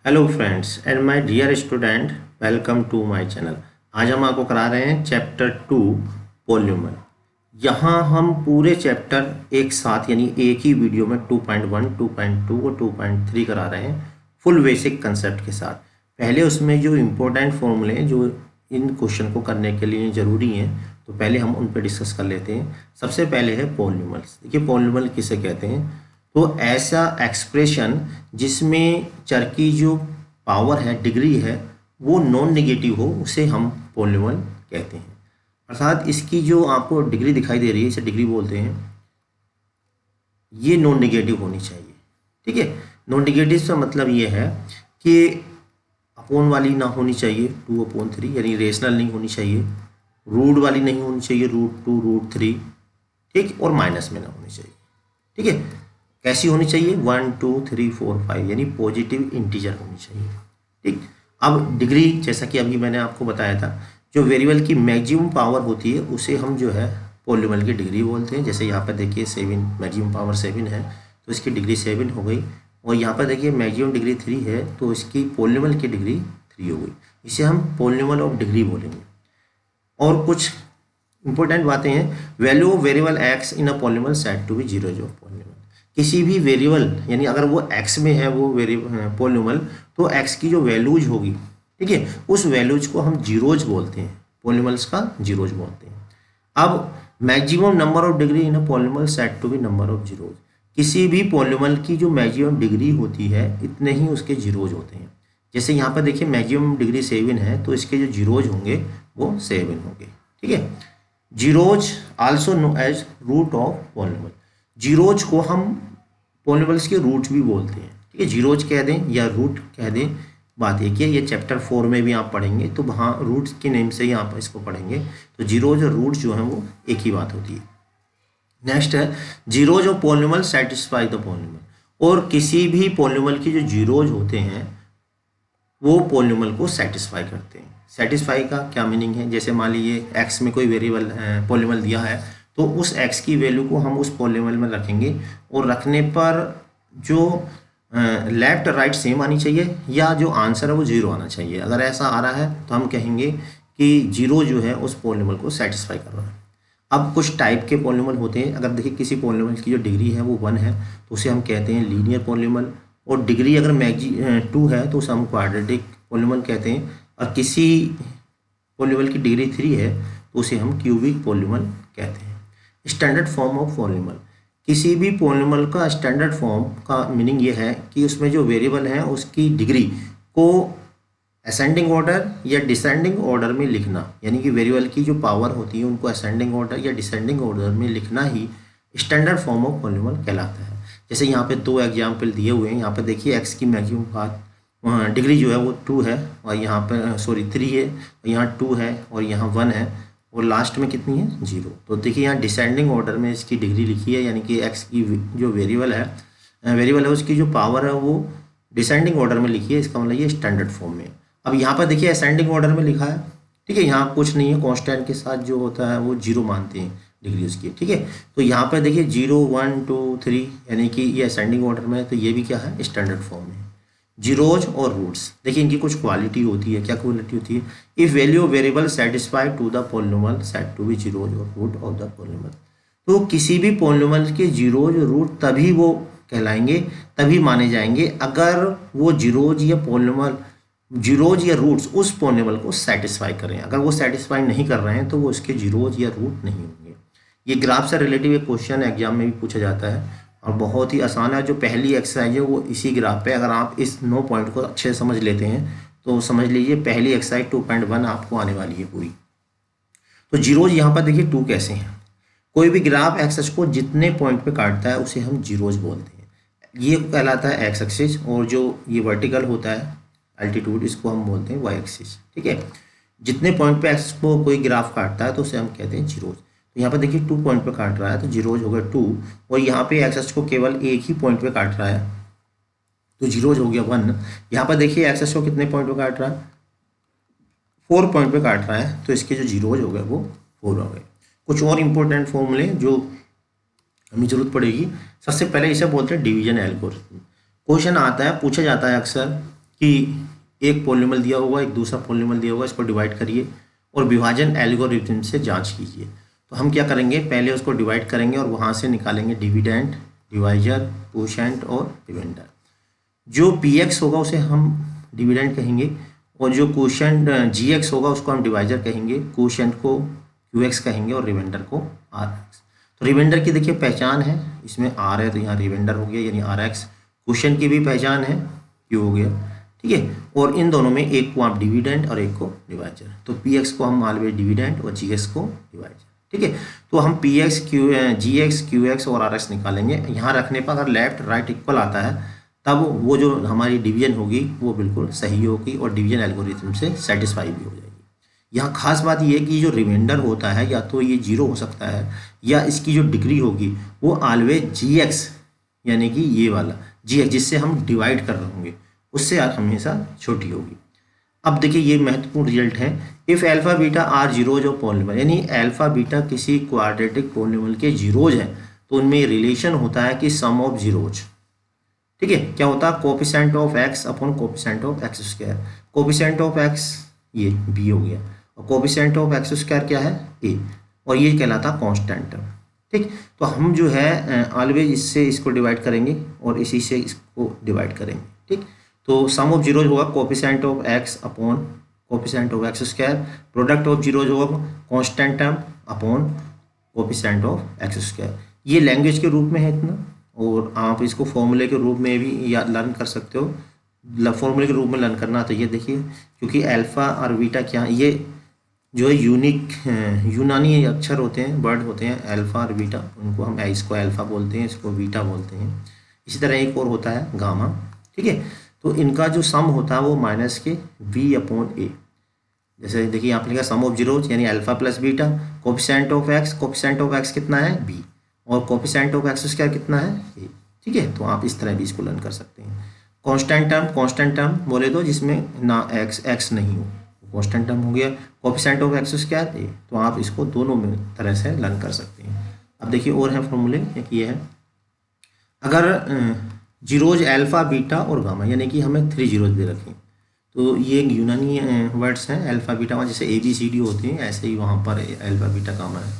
Hello friends and my dear student, welcome to my channel. आज हम आपको करा रहे हैं चैप्टर 2 पॉलीनॉमियल। यहाँ हम पूरे चैप्टर एक साथ यानी एक ही वीडियो में 2.1, 2.2 और 2.3 करा रहे हैं फुल बेसिक कंसेप्ट के साथ। पहले उसमें जो इम्पोर्टेंट फॉर्मूले हैं जो इन क्वेश्चन को करने के लिए ज़रूरी हैं, तो पहले हम उन पर डिस्कस कर लेते हैं। सबसे पहले है पॉलीनॉमियल्स। देखिए पॉलीनॉमियल किसे कहते हैं, तो ऐसा एक्सप्रेशन जिसमें चर की जो पावर है, डिग्री है, वो नॉन नेगेटिव हो, उसे हम पॉलीनॉमियल कहते हैं। अर्थात इसकी जो आपको डिग्री दिखाई दे रही है, इसे डिग्री बोलते हैं, ये नॉन नेगेटिव होनी चाहिए। ठीक है, नॉन नेगेटिव का मतलब ये है कि अपोन वाली ना होनी चाहिए 2/3, यानी रेशनल नहीं होनी चाहिए, रूट वाली नहीं होनी चाहिए √2, √3, ठीक, और माइनस में ना होनी चाहिए। ठीक है, कैसी होनी चाहिए 1 2 3 4 5, यानी पॉजिटिव इंटीजर होनी चाहिए। ठीक, अब डिग्री जैसा कि अभी मैंने आपको बताया था, जो वेरिएबल की मैक्सिमम पावर होती है उसे हम जो है पॉलीनॉमियल की डिग्री बोलते हैं। जैसे यहाँ पर देखिए 7, मैक्सिमम पावर 7 है तो इसकी डिग्री 7 हो गई, और यहाँ पर देखिए मैक्सिमम डिग्री 3 है तो इसकी पॉलीनॉमियल की डिग्री 3 हो गई। इसे हम पॉलीनॉमियल ऑफ डिग्री बोलेंगे। और कुछ इंपॉर्टेंट बातें हैं, value of variable x in a polynomial set to be zero जो पॉलीनॉमियल। किसी भी वेरिएबल यानी अगर वो एक्स में है वो वेरिएबल पॉलीनॉमियल, तो एक्स की जो वैल्यूज होगी, ठीक है, उस वैल्यूज को हम जीरोज बोलते हैं, पॉलीनॉमियल्स का जीरोज बोलते हैं। अब maximum number of degree in a polynomial set to be number of zeros. किसी भी पॉलीनॉमियल की जो मैक्सिमम डिग्री होती है इतने ही उसके जीरोज होते हैं। जैसे यहाँ पर देखिए मैक्सिमम डिग्री 7 है तो इसके जो जीरोज होंगे वो 7 होंगे। ठीक है, zeros also know as root of polynomial. Zeros को हम पॉलीनॉमियल्स के रूट भी बोलते हैं। ठीक है, जीरोज कह दें या रूट कह दें, बात एक है। ये चैप्टर 4 में भी आप पढ़ेंगे तो वहाँ रूट के नेम से ही आप इसको पढ़ेंगे। तो जीरोज और रूट जो है वो एक ही बात होती है। नेक्स्ट है zeros of polynomial satisfy the polynomial. और किसी भी पॉलीनॉमियल के जो जीरोज होते हैं वो पॉलीनॉमियल को सेटिस्फाई करते हैं। सेटिस्फाई का क्या मीनिंग है, जैसे मान लीजिए एक्स में कोई वेरिएबल पॉलीनॉमियल दिया है तो उस एक्स की वैल्यू को हम उस पॉलीनॉमियल में रखेंगे, और रखने पर जो लेफ्ट राइट सेम आनी चाहिए या जो आंसर है वो जीरो आना चाहिए। अगर ऐसा आ रहा है तो हम कहेंगे कि जीरो जो है उस पॉलीनॉमियल को सेटिस्फाई कर रहा है। अब कुछ टाइप के पॉलीनॉमियल होते हैं। अगर देखिए किसी पॉलीनॉमियल की जो डिग्री है वो 1 है तो उसे हम कहते हैं लीनियर पॉलीनॉमियल, और डिग्री अगर 2 है तो उसे हम क्वाड्रेटिक पॉलीनॉमियल कहते हैं, और किसी पॉलीनॉमियल की डिग्री 3 है तो उसे हम क्यूबिक पॉलीनॉमियल कहते हैं। स्टैंडर्ड फॉर्म ऑफ पॉलीनॉमियल, किसी भी पॉलीनॉमियल का स्टैंडर्ड फॉर्म का मीनिंग ये है कि उसमें जो वेरिएबल है उसकी डिग्री को असेंडिंग ऑर्डर या डिसेंडिंग ऑर्डर में लिखना, यानी कि वेरिएबल की जो पावर होती है उनको असेंडिंग ऑर्डर या डिसेंडिंग ऑर्डर में लिखना ही स्टैंडर्ड फॉर्म ऑफ पॉलीनॉमियल कहलाता है। जैसे यहाँ पे 2 एग्जाम्पल दिए हुए हैं। यहाँ पे देखिए एक्स की मैक्सिमम बात डिग्री जो है वो 2 है, और यहाँ पर 3 है, और यहाँ 2 है, और यहाँ 1 है, और लास्ट में कितनी है 0। तो देखिए यहाँ डिसेंडिंग ऑर्डर में इसकी डिग्री लिखी है, यानी कि एक्स की जो वेरिएबल है उसकी जो पावर है वो डिसेंडिंग ऑर्डर में लिखी है। इसका मतलब ये स्टैंडर्ड फॉर्म में। अब यहाँ पर देखिए असेंडिंग ऑर्डर में लिखा है। ठीक है, यहाँ कुछ नहीं है, कांस्टेंट के साथ जो होता है वो 0 मानते हैं डिग्री उसकी। ठीक है, तो यहाँ पर देखिए 0 1 2 3, यानी कि ये असेंडिंग ऑर्डर में है, तो ये भी क्या है स्टैंडर्ड फॉर्म में। जीरोज और रूट्स, देखिए इनकी कुछ क्वालिटी होती है। क्या क्वालिटी होती है, if value of variable satisfy to the polynomial set to be zeros और रूट ऑफ द पॉलीनॉमियल। तो किसी भी पॉलीनॉमियल के जीरोज और रूट तभी वो कहलाएंगे, तभी माने जाएंगे अगर वो जीरोज या पॉलीनॉमियल, जीरोज या रूट्स उस पॉलीनॉमियल को सेटिस्फाई करें। अगर वो सेटिस्फाई नहीं कर रहे हैं तो वो उसके जीरोज या रूट नहीं होंगे। ये ग्राफ से रिलेटिव एक क्वेश्चन एग्जाम में भी पूछा जाता है और बहुत ही आसान है। जो पहली एक्सरसाइज है वो इसी ग्राफ पे, अगर आप इस 9 पॉइंट को अच्छे से समझ लेते हैं तो समझ लीजिए पहली एक्सरसाइज 2.1 आपको आने वाली है पूरी। तो जीरोज यहाँ पर देखिए 2 कैसे हैं। कोई भी ग्राफ एक्सेस को जितने पॉइंट पे काटता है उसे हम जीरोज बोलते हैं। ये कहलाता है एक्स एक्सिस, और जो ये वर्टिकल होता है एल्टीट्यूड, इसको हम बोलते हैं वाई एक्सिस। ठीक है, जितने पॉइंट पे एक्स को कोई ग्राफ काटता है तो उसे हम कहते हैं जीरोज। तो यहाँ पे देखिए 2 पॉइंट पे काट रहा है तो जीरोज हो गया 2, और यहाँ पे एक्सेस को केवल एक ही पॉइंट पे काट रहा है तो जीरोज हो गया 1। यहाँ पर देखिए एक्सेस को कितने पॉइंट पे काट रहा है, 4 पॉइंट पे काट रहा है तो इसके जो जीरोज हो गए वो 4 हो गए। कुछ और इंपॉर्टेंट फॉर्मूले जो हमें जरूरत पड़ेगी, सबसे पहले इसे बोलते हैं डिवीजन एल्गोरिथम। क्वेश्चन आता है, पूछा जाता है अक्सर कि एक पॉलिनोमियल दिया होगा, एक दूसरा पॉलिनोमियल दिया होगा, इसको डिवाइड करिए और विभाजन एल्गोरिथम से जांच कीजिए। तो हम क्या करेंगे, पहले उसको डिवाइड करेंगे और वहाँ से निकालेंगे डिविडेंड, डिवाइजर, कोशेंट और रिमाइंडर। जो px होगा उसे हम डिविडेंड कहेंगे और जो कोशेंट gx होगा उसको हम डिवाइजर कहेंगे, कोशेंट को qx कहेंगे और रिमाइंडर को rx। तो रिमाइंडर की देखिए पहचान है, इसमें r है तो यहाँ रिमाइंडर हो गया यानी rx। कोशेंट की भी पहचान है, q हो गया, ठीक है। और इन दोनों में एक को आप डिविडेंड और एक को डिवाइजर, तो px को हम ऑलवेज डिविडेंड और gx को डिवाइजर, ठीक है। तो हम px gx qx और rx निकालेंगे। यहाँ रखने पर अगर लेफ्ट राइट इक्वल आता है तब वो जो हमारी डिवीजन होगी वो बिल्कुल सही होगी और डिवीजन एल्गोरिथम से सेटिस्फाई भी हो जाएगी। यहाँ खास बात ये है कि जो रिमाइंडर होता है या तो ये 0 हो सकता है या इसकी जो डिग्री होगी वो ऑलवेज gx यानी कि ये वाला gx जिससे हम डिवाइड कर रहे होंगे उससे हमेशा छोटी होगी। अब देखिए ये महत्वपूर्ण रिजल्ट है, if alpha beta are zeros of polynomial, यानी अल्फा बीटा किसी क्वाड्रेटिक पॉलिनोमियल के जीरोज हैं तो उनमें रिलेशन होता है कि सम ऑफ जीरोज, ठीक है। क्या होता है, coefficient of x upon coefficient of x square. Coefficient of x ये b हो गया और कोफिशिएंट ऑफ एक्स स्क्वायर क्या है a, और ये कहलाता कांस्टेंट टर्म, ठीक। तो हम जो है ऑलवेज इससे इसको डिवाइड करेंगे और इसी से इसको डिवाइड करेंगे, ठीक। तो सम ऑफ जीरोज होगा coefficient of x upon coefficient of x square, product of zeros होगा constant term upon coefficient of x square. ये लैंग्वेज के रूप में है इतना, और आप इसको फॉर्मूले के रूप में भी या लर्न कर सकते हो। फॉर्मूले के रूप में लर्न करना तो ये देखिए, क्योंकि अल्फ़ा और बीटा क्या ये जो है यूनिक यूनानी अक्षर होते हैं, वर्ड होते हैं अल्फ़ा और बीटा, उनको हम इसको अल्फ़ा बोलते हैं, इसको बीटा बोलते हैं। इसी तरह एक और होता है गामा, ठीक है। तो इनका जो सम होता है वो माइनस के v अपॉन ए। जैसे देखिए यहाँ पे लिखा सम ऑफ जीरोज यानी alpha plus beta, coefficient of x कितना है b और कोफिशिएंट ऑफ एक्स स्क्वायर कितना है a, ठीक है। तो आप इस तरह भी इसको लर्न कर सकते हैं। कांस्टेंट टर्म बोले तो जिसमें ना x नहीं हो, कांस्टेंट टर्म हो गया। Coefficient of x square a, तो आप इसको दोनों में तरह से लर्न कर सकते हैं। अब देखिए और है फॉर्मूले, एक ये है, अगर जीरोज अल्फ़ा बीटा और गामा यानी कि हमें 3 जीरोज दे रखें, तो ये यूनानी वर्ड्स हैं अल्फ़ा बीटा, जैसे ABCD होते हैं ऐसे ही वहाँ पर अल्फ़ा बीटा गामा है।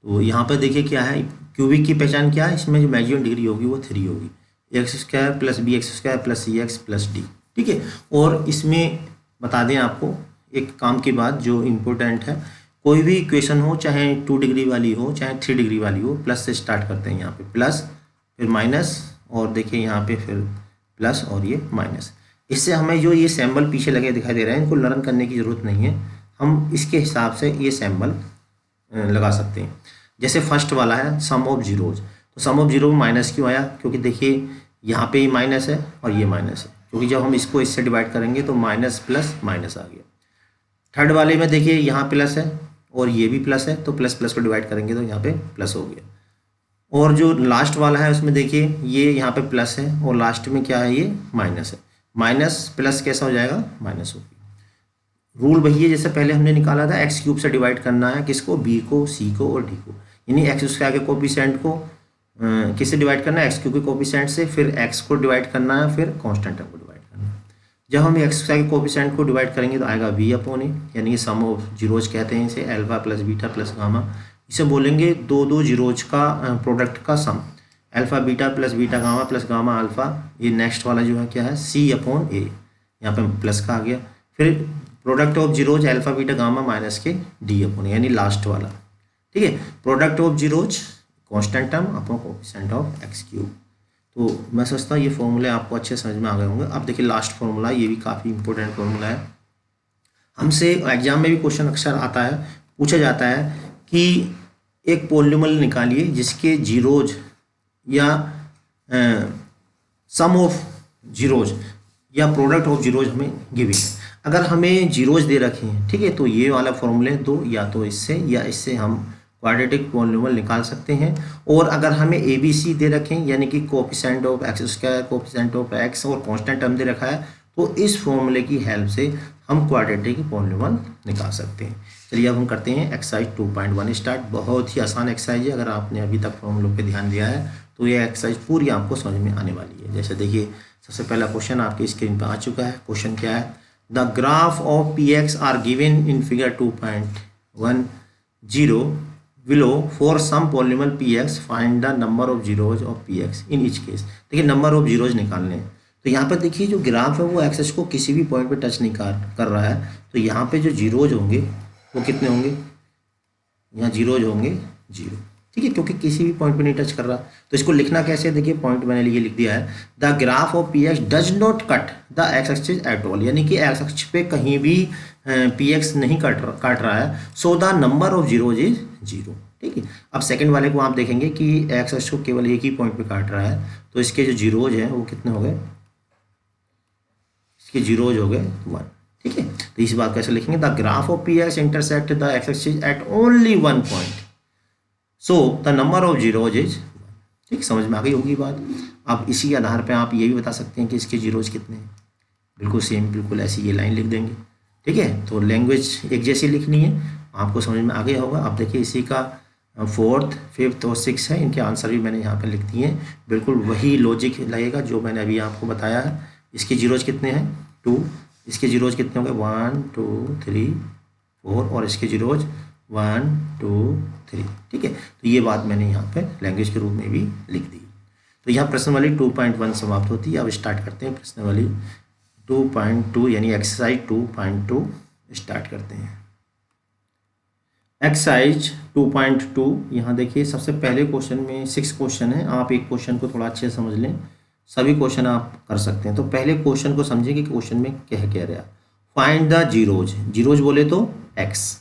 तो यहाँ पर देखिए क्या है, क्यूबिक की पहचान क्या है, इसमें जो मैक्सिमम डिग्री होगी वो 3 होगी, x square plus b x square plus c x plus d, ठीक है। और इसमें बता दें आपको एक काम की बात जो इम्पोर्टेंट है, कोई भी इक्वेशन हो चाहे 2 डिग्री वाली हो चाहे 3 डिग्री वाली हो, प्लस से स्टार्ट करते हैं। यहाँ पे प्लस फिर माइनस और देखिए यहाँ पे फिर प्लस और ये माइनस। इससे हमें जो ये सिंबल पीछे लगे दिखाई दे रहे हैं इनको लर्न करने की ज़रूरत नहीं है, हम इसके हिसाब से ये सिंबल लगा सकते हैं। जैसे फर्स्ट वाला है सम ऑफ जीरोज, तो सम ऑफ जीरो में माइनस क्यों आया, क्योंकि देखिए यहाँ पे ये माइनस है और ये माइनस है, क्योंकि जब हम इसको इससे डिवाइड करेंगे तो माइनस प्लस माइनस आ गया। थर्ड वाले में देखिए यहाँ प्लस है और ये भी प्लस है, तो प्लस प्लस को डिवाइड करेंगे तो यहाँ पे प्लस हो गया। और जो लास्ट वाला है उसमें देखिए ये यहाँ पे प्लस है और लास्ट में क्या है ये माइनस है, माइनस प्लस कैसा हो जाएगा माइनस हो गया। रूल वही है जैसे पहले हमने निकाला था, एक्स क्यूब से डिवाइड करना है किसको, बी को, सी को और डी को, यानी एक्स स्क्वायर के कोफिशिएंट को किससे डिवाइड करना है, एक्स क्यूब के कोफिशिएंट से, फिर एक्स को डिवाइड करना है, फिर कांस्टेंट टर्म को डिवाइड करना है। जब हम एक्स स्क्वायर के कोफिशिएंट को डिवाइड करेंगे तो आएगा v अपॉन ए, यानी कि सम ऑफ जीरोज कहते हैं इसे, alpha plus beta plus gamma. इसे बोलेंगे दो जीरोज का प्रोडक्ट का sum, alpha beta plus beta gamma plus gamma alpha. ये नेक्स्ट वाला जो है क्या है, c अपॉन ए, यहाँ पे प्लस का आ गया। फिर product of zeros alpha beta gamma minus के डी अपॉन, यानी लास्ट वाला, ठीक है। Product of zeros constant term upon coefficient of x cube. तो मैं समझता हूँ ये फॉर्मूले आपको अच्छे समझ में आ गए होंगे। अब देखिए लास्ट फॉर्मूला, ये भी काफ़ी इंपॉर्टेंट फॉर्मूला है, हमसे एग्जाम में भी क्वेश्चन अक्सर आता है, पूछा जाता है कि एक पॉलिनोमियल निकालिए जिसके जीरोज या सम ऑफ जीरोज या प्रोडक्ट ऑफ जीरोज हमें गिवन है। अगर हमें जीरोज दे रखे हैं, ठीक है, तो ये वाला फॉर्मूले दो, या तो इससे या इससे हम क्वाड्रेटिक पॉलिनोमियल निकाल सकते हैं। और अगर हमें ABC दे रखें यानी कि coefficient of x square, coefficient of x और कांस्टेंट टर्म दे रखा है, तो इस फॉर्मूले की हेल्प से हम क्वाड्रेटिक पॉलिनोमियल निकाल सकते हैं। चलिए अब हम करते हैं एक्सरसाइज 2.1 स्टार्ट। बहुत ही आसान एक्सरसाइज है, अगर आपने अभी तक फॉर्मूलों पे ध्यान दिया है तो ये एक्सरसाइज पूरी आपको समझ में आने वाली है। जैसे देखिए सबसे पहला क्वेश्चन आपकी स्क्रीन पर आ चुका है। क्वेश्चन क्या है? The graph of p x are given in figure 2.10 below for some polynomial p x find the number of zeros of p x in each case. देखिए नंबर ऑफ जीरोज निकालने हैं, तो यहाँ पर देखिए जो ग्राफ है वो एक्सेस को किसी भी पॉइंट पे टच नहीं कर रहा है, तो यहाँ पे जो जीरोज होंगे वो कितने होंगे? यहाँ जीरोज होंगे 0, ठीक है, क्योंकि किसी भी पॉइंट पे नहीं टच कर रहा। तो इसको लिखना कैसे है? देखिए पॉइंट मैंने ये लिख दिया है, the graph of p x does not cut the x axis at all, यानी कि एक्स अक्ष पे कहीं भी पी एक्स नहीं काट रहा है। So the number of zeros is 0, ठीक है। अब सेकंड वाले को आप देखेंगे कि एक्स अक्ष को केवल एक ही पॉइंट पे काट रहा है, तो इसके जो जीरोज हैं वो कितने हो गए? इसके जीरोज हो गए 1, ठीक है। तो इस बात कैसे लिखेंगे? The graph of p x intersect the x axis at only 1 point, so the number of zeros is 1, ठीक, समझ में आ गई होगी बात। अब इसी आधार पे आप ये भी बता सकते हैं कि इसके जीरोज कितने हैं। बिल्कुल सेम, बिल्कुल ऐसी ये लाइन लिख देंगे, ठीक है। तो लैंग्वेज एक जैसी लिखनी है, आपको समझ में आ गया होगा। अब देखिए इसी का 4th, 5th और 6th है, इनके आंसर भी मैंने यहाँ पर लिख दिए हैं। बिल्कुल वही लॉजिक लगेगा जो मैंने अभी आपको बताया है। इसके जीरोज कितने हैं? 2, इसके जीरोज कितने होंगे? 1 2 3 4, और इसके जीरोज 1 2 3, ठीक है। तो ये बात मैंने यहाँ पे लैंग्वेज के रूप में भी लिख दी। तो यहाँ प्रश्न वाली 2.1 समाप्त होती है। अब स्टार्ट करते हैं प्रश्न वाली 2.2 यानी एक्सरसाइज 2.2 स्टार्ट करते हैं। एक्सरसाइज 2.2, यहाँ देखिए सबसे पहले क्वेश्चन में 6 क्वेश्चन है। आप एक क्वेश्चन को थोड़ा अच्छे से समझ लें, सभी क्वेश्चन आप कर सकते हैं। तो पहले क्वेश्चन को समझिए कि क्वेश्चन में क्या कह रहा है। फाइंड द जीरोज, जीरोज बोले तो x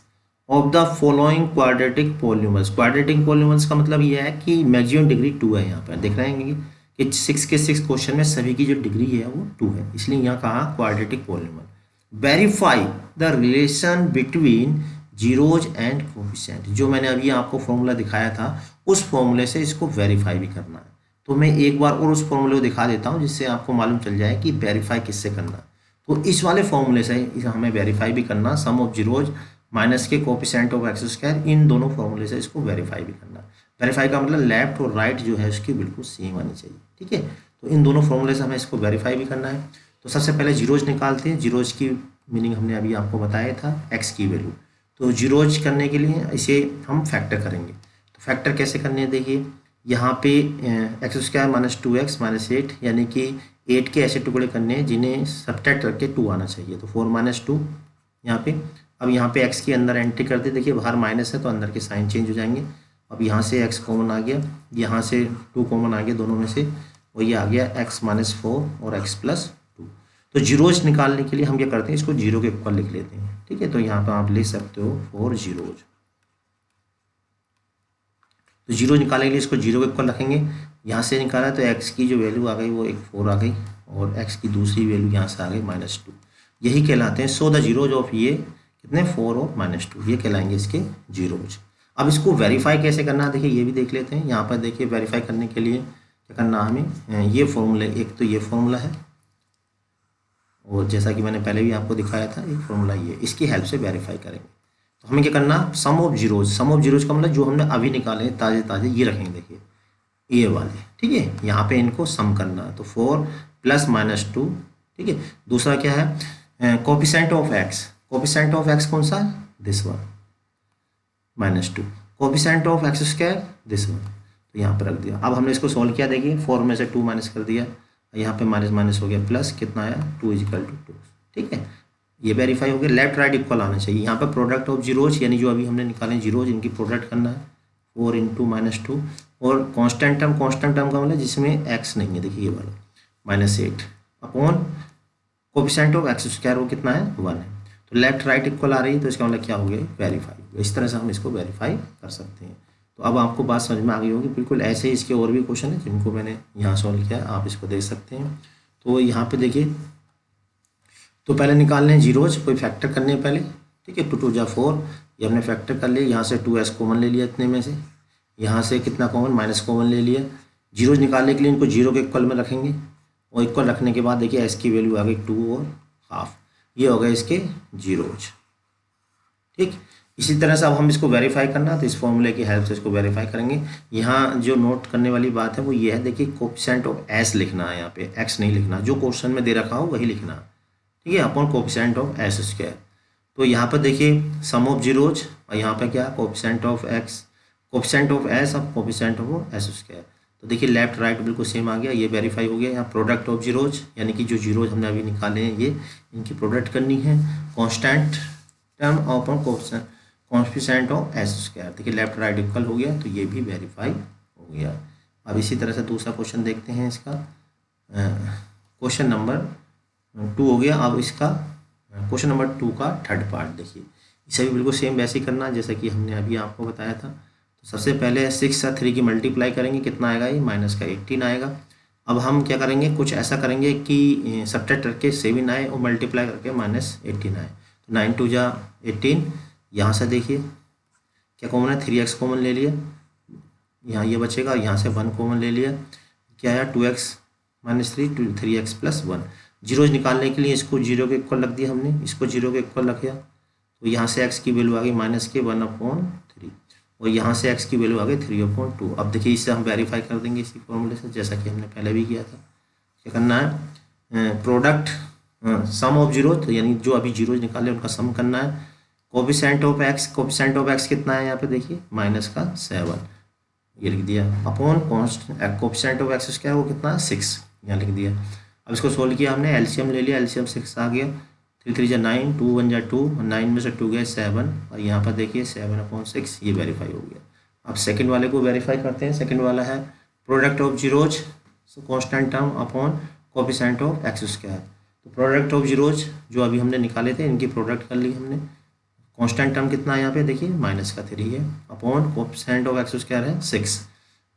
of the following quadratic polynomials. Quadratic polynomials का मतलब यह है कि मैक्सिमम डिग्री 2 है। यहाँ पर देख रहे हैं कि 6 के 6 क्वेश्चन में सभी की जो डिग्री है वो 2 है, इसलिए यहाँ कहा quadratic polynomial. Verify the relation between zeros and coefficient. जो मैंने अभी आपको फॉर्मूला दिखाया था उस फॉर्मूले से इसको वेरीफाई भी करना है। तो मैं एक बार और उस फॉर्मूले को दिखा देता हूँ जिससे आपको मालूम चल जाए कि वेरीफाई किससे करना। तो इस वाले फॉर्मूले से हमें वेरीफाई भी करना, सम ऑफ जीरोज माइनस के कोफिशिएंट ऑफ एक्स स्क्वायर, इन दोनों फॉर्मूले से इसको वेरीफाई भी करना। वेरीफाई का मतलब लेफ्ट और राइट जो है उसकी बिल्कुल सेम आनी चाहिए, ठीक है। तो इन दोनों फॉर्मूले से हमें इसको वेरीफाई भी करना है। तो सबसे पहले जीरोज निकालते हैं। जीरोज की मीनिंग हमने अभी आपको बताया था, एक्स की वैल्यू। तो जीरोज करने के लिए इसे हम फैक्टर करेंगे। तो फैक्टर कैसे करने हैं? देखिए यहाँ पे x square minus 2x minus 8, यानी कि 8 के ऐसे टुकड़े करने हैं जिन्हें सब्ट्रैक्ट करके 2 आना चाहिए। तो 4 माइनस 2 यहाँ पे। अब यहाँ पे x के अंदर एंट्री कर दे, देखिए बाहर माइनस है तो अंदर के साइन चेंज हो जाएंगे। अब यहाँ से x कॉमन आ गया, यहाँ से 2 कॉमन आ गया दोनों में से, और ये आ गया x माइनस 4 और x प्लस 2। तो जीरोज निकालने के लिए हम क्या करते हैं, इसको 0 के ऊपर लिख लेते हैं, ठीक है। तो यहाँ पर आप लिख सकते हो 4 जीरोज। तो जीरो निकालने के लिए इसको 0 के ऊपर रखेंगे। यहाँ से निकाला तो x की जो वैल्यू आ गई वो एक 4 आ गई, और x की दूसरी वैल्यू यहाँ से आ गई -2। यही कहलाते हैं सो द जीरोज ऑफ ये कितने 4 और -2, ये कहलाएंगे इसके जीरोज। अब इसको वेरीफाई कैसे करना है देखिए ये भी देख लेते हैं। यहाँ पर देखिए वेरीफाई करने के लिए क्या करना हमें, ये फॉर्मूले, एक तो ये फॉर्मूला है और जैसा कि मैंने पहले भी आपको दिखाया था एक फॉर्मूला ये, इसकी हेल्प से वेरीफाई करेंगे। तो हमें क्या करना, sum of zeros. Sum of zeros का मतलब जो हमने अभी निकाले ताजे ताजे ये रखेंगे, देखिए ये वाले, ठीक है। यहाँ पे इनको सम करना है, तो 4 प्लस -2, ठीक है। दूसरा क्या है, coefficient of x. Coefficient of x कौन सा, this one -2। Coefficient of x square this one, तो यहाँ पर रख दिया। अब हमने इसको सॉल्व किया, देखिए 4 में से 2 माइनस कर दिया, यहाँ पे माइनस माइनस हो गया प्लस, कितना आया 2 = 2, ठीक है। ये वेरीफाई हो गया। लेफ्ट राइट इक्वल आना चाहिए। यहाँ पर प्रोडक्ट ऑफ जीरोज यानी जो अभी हमने निकाले जीरोज, इनकी प्रोडक्ट करना है 4 × -2, और कांस्टेंट टर्म का मतलब जिसमें एक्स नहीं है, देखिए ये वाला -8 upon coefficient of x square, वो कितना है 1 है। तो लेफ्ट राइट इक्वल आ रही है, तो इसका मतलब क्या हो गया, वेरीफाई। इस तरह से हम इसको वेरीफाई कर सकते हैं। तो अब आपको बात समझ में आ गई होगी। बिल्कुल ऐसे ही इसके और भी क्वेश्चन है जिनको मैंने यहाँ सॉल्व किया, आप इसको देख सकते हैं। तो यहाँ पे देखिए, तो पहले निकालने हैं जीरोज, कोई फैक्टर करने हैं पहले, ठीक है। 2 × 2 = 4, ये हमने फैक्टर कर लिया। यहाँ से 2s कॉमन ले लिया इतने में से, यहाँ से कितना कॉमन, माइनस कॉमन ले लिया। जीरोज निकालने के लिए इनको 0 के इक्वल में रखेंगे, और इक्वल रखने के बाद देखिए s की वैल्यू आ गई 2 और हाफ, ये हो गए इसके जीरोज, ठीक। इसी तरह से अब हम इसको वेरीफाई करना, तो इस फॉर्मूले की हेल्प से इसको वेरीफाई करेंगे। यहाँ जो नोट करने वाली बात है वो ये है, देखिए कोफिशिएंट ऑफ एस लिखना है, यहाँ पे एक्स नहीं लिखना, जो क्वेश्चन में दे रखा हो वही लिखना, ठीक है, upon coefficient of S square. तो यहाँ पर देखिए सम ऑफ जीरोज, और यहाँ पर क्या coefficient of x, coefficient of S और कोफिशिएंट ऑफ एस स्क्वायर। तो देखिए लेफ्ट राइट बिल्कुल सेम आ गया, ये वेरीफाई हो गया। यहाँ प्रोडक्ट ऑफ जीरोज, यानी कि जो जीरोज हमने अभी निकाले हैं ये, इनकी प्रोडक्ट करनी है। Constant term upon coefficient of S square, देखिए लेफ्ट राइट इक्वल हो गया, तो ये भी वेरीफाई हो गया। अब इसी तरह से दूसरा क्वेश्चन देखते हैं इसका। क्वेश्चन नंबर 2 हो गया। अब इसका क्वेश्चन नंबर 2 का थर्ड पार्ट देखिए, इसे भी बिल्कुल सेम वैसे ही करना जैसे कि हमने अभी आपको बताया था। तो सबसे पहले 6 और 3 की मल्टीप्लाई करेंगे, कितना आएगा, ये माइनस का 18 आएगा। अब हम क्या करेंगे, कुछ ऐसा करेंगे कि सब्ट्रैक्ट करके 7 आए और मल्टीप्लाई करके -18 आए। तो 9 2 जा 18, यहाँ से देखिए क्या कॉमन है, 3x कॉमन ले लिया, यहाँ ये बचेगा, यहाँ से 1 कॉमन ले लिया, क्या है 2x -3 3x + 1। जीरोज निकालने के लिए इसको 0 के इक्वल रख दिया हमने, इसको 0 के इक्वल रख दिया, तो यहाँ से x की वैल्यू आ गई -1/3, और यहाँ से x की वैल्यू आ गई 3/2। अब देखिए इससे हम वेरीफाई कर देंगे इसी फॉर्मूले से, जैसा कि हमने पहले भी किया था। क्या करना है, प्रोडक्ट सम ऑफ जीरो, तो यानी जो अभी जीरोज निकाले उनका सम करना है। Coefficient of x, coefficient of x कितना है यहाँ पे देखिए -7, ये लिख दिया, अपॉन कोफिशिएंट ऑफ एक्स क्या है वो कितना है 6, यहाँ लिख दिया। अब इसको सोल्व किया हमने, एलसीएम ले लिया, एलसीएम 6 आ गया, 3 3 जा 9, 2 1 जा 2, 9 में से 2 गए 7, और यहाँ पर देखिए 7/6, ये वेरीफाई हो गया। अब सेकंड वाले को वेरीफाई करते हैं। सेकंड वाला है product of zeros constant term upon coefficient of x square. तो प्रोडक्ट ऑफ जीरोज जो अभी हमने निकाले थे, इनकी प्रोडक्ट कर ली हमने। कांस्टेंट टर्म कितना है यहाँ पे देखिए -3 है, upon coefficient of x square है 6।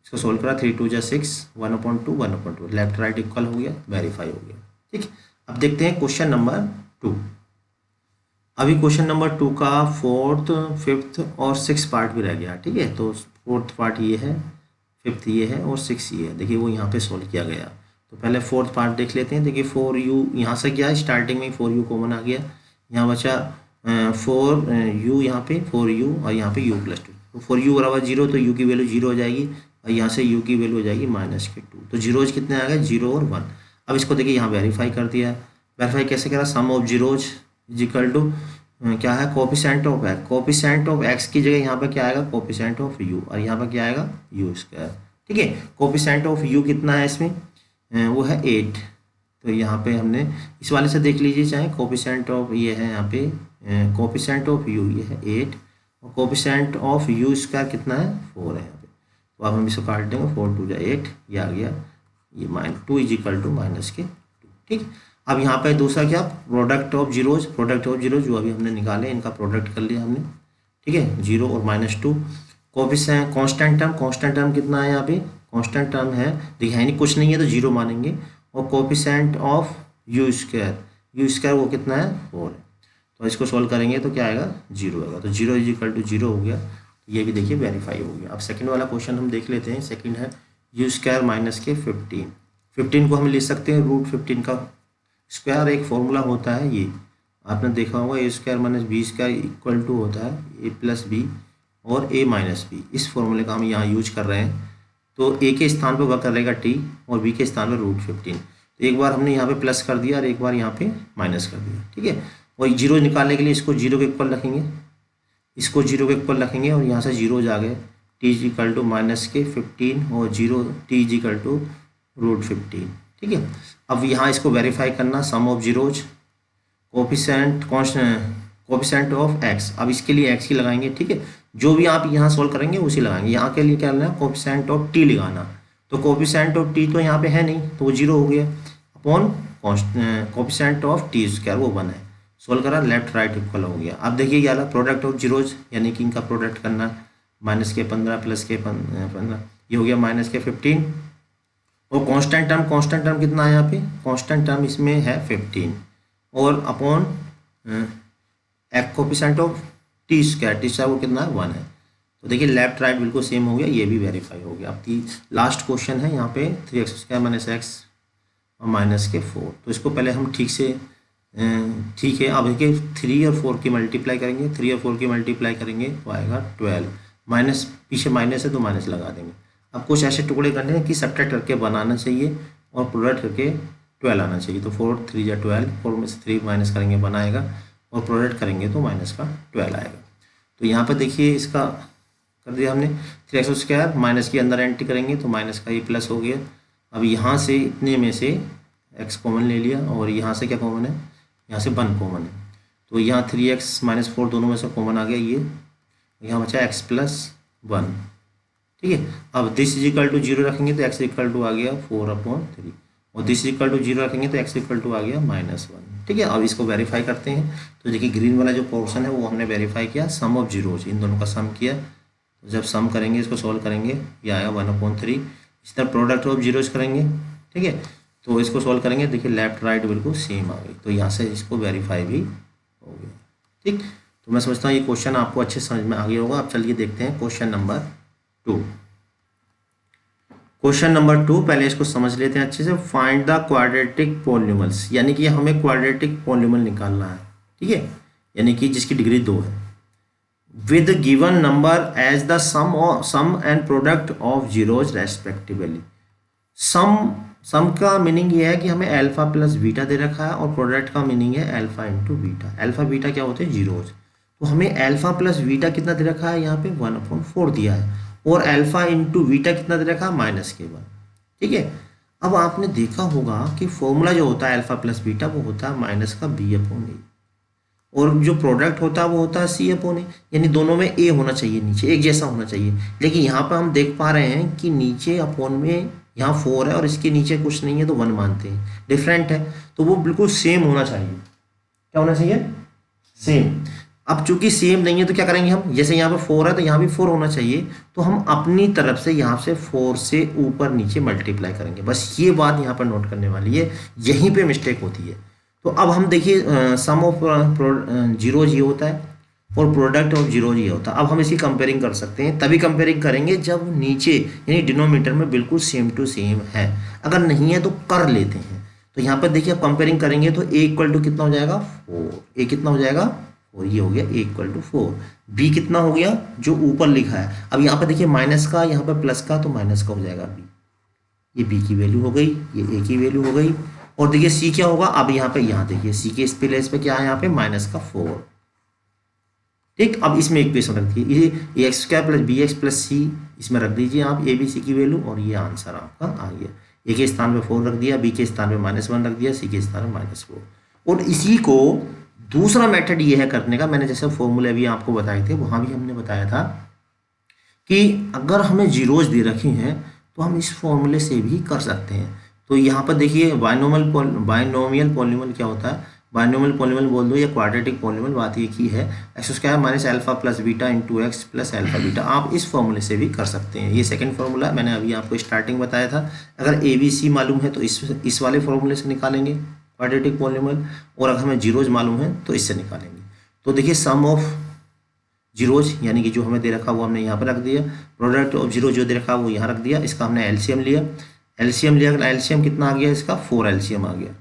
इसको सोल्व करा, 3 2 जा 6, 1/2 1/2, लेफ्ट राइट इक्वल हो गया, वेरीफाई हो गया, ठीक। अब देखते हैं क्वेश्चन नंबर 2। अभी क्वेश्चन नंबर 2 का 4th 5th और 6th पार्ट भी रह गया, ठीक है। तो 4th पार्ट ये है, 5th ये है और 6th ये है, देखिए वो यहाँ पे सोल्व किया गया। तो पहले 4th पार्ट देख लेते हैं। देखिए 4u, यहाँ से क्या स्टार्टिंग में 4u कॉमन आ गया, यहाँ बचा 4u, यहाँ पे 4u और यहाँ पे u + 2। तो 4u बराबर 0, तो u की वैल्यू 0 हो जाएगी, और यहाँ से u की वैल्यू हो जाएगी -2। तो जीरोज कितने आ गए, 0 और 1। अब इसको देखिए यहाँ वेरीफाई कर दिया। वेरीफाई कैसे करा, सम ऑफ जीरोज इक्वल टू क्या है, coefficient of x. Coefficient of x की जगह यहाँ पर क्या आएगा, कोफिशिएंट ऑफ यू, और यहाँ पर क्या आएगा u स्क्वायर, ठीक है। कोफिशिएंट ऑफ u कितना है इसमें, वो है 8। तो यहाँ पे हमने इस वाले से देख लीजिए, चाहे कोफिशिएंट ऑफ ये है यहाँ पे, कोफिशिएंट ऑफ u ये है 8, और कोफिशिएंट ऑफ u स्क्वायर कितना है 4 है यहाँ पे। तो अब हम इसको काट देंगे, 4 2 जा 8, ये आ गया, ये -2 = -2, ठीक। अब यहाँ पे दूसरा क्या, product of zeros, product of zeros जो अभी हमने निकाले, इनका प्रोडक्ट कर लिया हमने, ठीक है, 0 और -2। Coefficient constant term, constant term कितना है यहाँ पे, कांस्टेंट टर्म है, देखिए है नहीं, कुछ नहीं है तो 0 मानेंगे। और कोफिशिएंट ऑफ u स्क्वायर वो कितना है 4 है। तो इसको सोल्व करेंगे तो क्या आएगा 0 आएगा, तो 0 = 0 हो गया, ये भी देखिए वेरीफाई हो गया। अब सेकंड वाला क्वेश्चन हम देख लेते हैं। सेकंड है u² -15। 15 को हम लिख सकते हैं √15 का स्क्वायर, एक फॉर्मूला होता है ये आपने देखा होगा, a² - b² = होता है a + b और a - b। इस फॉर्मूले का हम यहाँ यूज कर रहे हैं। तो a के स्थान पर वह करेगा t और b के स्थान पर √15। तो एक बार हमने यहाँ पे प्लस कर दिया और एक बार यहाँ पे माइनस कर दिया, ठीक है। और 0 निकालने के लिए इसको 0 के इक्वल रखेंगे, इसको 0 के इक्वल रखेंगे, और यहाँ से जीरोज आ गए, t = -15 और 0 t = √15, ठीक है। अब यहाँ इसको वेरीफाई करना, sum of zeros coefficient of x. अब इसके लिए एक्स की लगाएंगे, ठीक है, जो भी आप यहाँ सोल्व करेंगे उसी लगाएंगे। यहाँ के लिए क्या लेना, कोफिशिएंट ऑफ टी लगाना। तो कोफिशिएंट ऑफ टी तो यहाँ पे है नहीं, तो वो 0 हो गया, upon coefficient of T square वो 1 है। सोल्व करा, लेफ्ट राइट इक्वल हो गया। अब देखिए क्या प्रोडक्ट ऑफ जीरोज, यानी कि इनका प्रोडक्ट करना, -15 + 15, ये हो गया -15। और कांस्टेंट टर्म कितना है यहाँ पे, कांस्टेंट टर्म इसमें है 15, और upon coefficient of T square वो कितना है 1 है। तो देखिए लेफ्ट राइट बिल्कुल सेम हो गया, ये भी वेरीफाई हो गया। अब लास्ट क्वेश्चन है यहाँ पे 3x² - x और -4। तो इसको पहले हम ठीक से ठीक है, अब देखिए 3 और 4 की मल्टीप्लाई करेंगे, 3 और 4 की मल्टीप्लाई करेंगे तो आएगा 12, माइनस पीछे माइनस है तो माइनस लगा देंगे। अब कुछ ऐसे टुकड़े करने हैं कि सब्ट्रैक्ट करके बनाना चाहिए और प्रोडक्ट करके 12 आना चाहिए। तो 4 3 या 12, 4 में से 3 माइनस करेंगे 1 आएगा और प्रोडक्ट करेंगे तो माइनस का 12 आएगा। तो यहाँ पर देखिए इसका कर दिया हमने 3x² माइनस के अंदर एंट्री करेंगे तो माइनस का ये प्लस हो गया। अब यहाँ से इतने में से x कॉमन ले लिया और यहाँ से क्या कॉमन है, यहाँ से 1 कॉमन है, तो यहाँ 3x - 4 दोनों में से कॉमन आ गया, ये यहाँ बचा x + 1। ठीक है, अब दिस इज इक्वल टू 0 रखेंगे तो x इक्वल टू आ गया 4/3 और दिस इक्वल टू 0 रखेंगे तो x इक्वल टू आ गया -1। ठीक है, अब इसको वेरीफाई करते हैं। तो देखिए ग्रीन वाला जो पोर्शन है वो हमने वेरीफाई किया, सम ऑफ जीरोज, इन दोनों का सम किया। तो जब सम करेंगे इसको सॉल्व करेंगे ये आएगा 1/3। इस तरह प्रोडक्ट ऑफ जीरोज करेंगे। ठीक है, तो इसको सॉल्व करेंगे, देखिए लेफ्ट राइट बिल्कुल सेम आ गई, तो यहाँ से इसको वेरीफाई भी हो गया। ठीक, तो मैं समझता हूँ ये क्वेश्चन आपको अच्छे समझ में आ गया होगा। अब चलिए देखते हैं क्वेश्चन नंबर 2। क्वेश्चन नंबर 2, पहले इसको समझ लेते हैं अच्छे से। फाइंड द क्वाड्रेटिक पॉलिनॉमियल्स, यानी कि हमें क्वाड्रेटिक पॉलिनॉमियल निकालना है। ठीक है, यानी कि जिसकी डिग्री 2 है, with given number as the sum and product of zeros respectively. Sum का मीनिंग ये है कि हमें अल्फा प्लस बीटा दे रखा है और प्रोडक्ट का मीनिंग है alpha into beta. Alpha beta क्या होते हैं, जीरोज। तो हमें अल्फा प्लस बीटा कितना दे रखा है, यहाँ पे 1/4 दिया है और अल्फा इंटू बीटा कितना दे रखा है, -1। ठीक है, अब आपने देखा होगा कि फॉर्मूला जो होता है अल्फा प्लस बीटा वो होता है माइनस का b/a और जो प्रोडक्ट होता है वो होता है c/a, यानी दोनों में a होना चाहिए, नीचे एक जैसा होना चाहिए। लेकिन यहाँ पर हम देख पा रहे हैं कि नीचे अपॉन में यहाँ 4 है और इसके नीचे कुछ नहीं है तो 1 मानते हैं, डिफरेंट है तो वो बिल्कुल सेम होना चाहिए। क्या होना चाहिए, सेम। अब चूंकि सेम नहीं है तो क्या करेंगे हम, जैसे यहाँ पे 4 है तो यहाँ भी 4 होना चाहिए, तो हम अपनी तरफ से यहाँ से 4 से ऊपर नीचे मल्टीप्लाई करेंगे। बस ये बात यहाँ पर नोट करने वाली है, यहीं पे मिस्टेक होती है। तो अब हम देखिए सम ऑफ जीरोज ये होता है और प्रोडक्ट ऑफ जीरोज ये होता है। अब हम इसकी कंपेयरिंग कर सकते हैं, तभी कंपेयरिंग करेंगे जब नीचे यानी डिनोमीटर में बिल्कुल सेम टू सेम है। अगर नहीं है तो कर लेते हैं। तो यहाँ पर देखिए अब कंपेयरिंग करेंगे तो a इक्वल टू कितना हो जाएगा, 4। a कितना हो जाएगा, और ये हो गया a इक्वल टू 4। b कितना हो गया, जो ऊपर लिखा है। अब यहाँ पर देखिए माइनस का, यहाँ पर प्लस का, तो माइनस का हो जाएगा b। ये b की वैल्यू हो गई, ये a की वैल्यू हो गई। और देखिए c क्या होगा, अब यहाँ पे देखिए c के इस प्लेस पे क्या है, यहाँ पे -4। ठीक, अब इसमें इक्वेशन रख दीजिए, ये ax² + bx + c इसमें रख दीजिए आप a b c की वैल्यू, और ये आंसर आपका आ गया। a के स्थान पे 4 रख दिया, b के स्थान पे -1 रख दिया, c के स्थान पे -4। और इसी को दूसरा मेथड ये है करने का, मैंने जैसे फॉर्मूले अभी आपको बताए थे, वहां भी हमने बताया था कि अगर हमें जीरोज दे रखी हैं तो हम इस फॉर्मूले से भी कर सकते हैं। तो यहाँ पर देखिए बायनोमियल पॉलिनॉमियल क्या होता है, बायनोमियल पॉलिनॉमियल बोल दो या क्वाड्रेटिक पॉलिनॉमियल, बात एक ही है। x² - alpha plus beta into x plus alpha beta, आप इस फॉर्मूले से भी कर सकते हैं। ये सेकंड फॉर्मूला मैंने अभी आपको स्टार्टिंग बताया था। अगर ABC मालूम है तो इस वाले फॉर्मूले से निकालेंगे क्वाड्रेटिक पॉलिनॉमियल, और अगर हमें जीरोज मालूम है तो इससे निकालेंगे। तो देखिए सम ऑफ जीरोज यानी कि जो हमें दे रखा वो हमने यहाँ पर रख दिया, प्रोडक्ट ऑफ जीरो जो दे रखा वो यहाँ रख दिया, इसका हमने एलसीएम लिया। एलसीएम कितना आ गया इसका, 4 एलसीएम आ गया।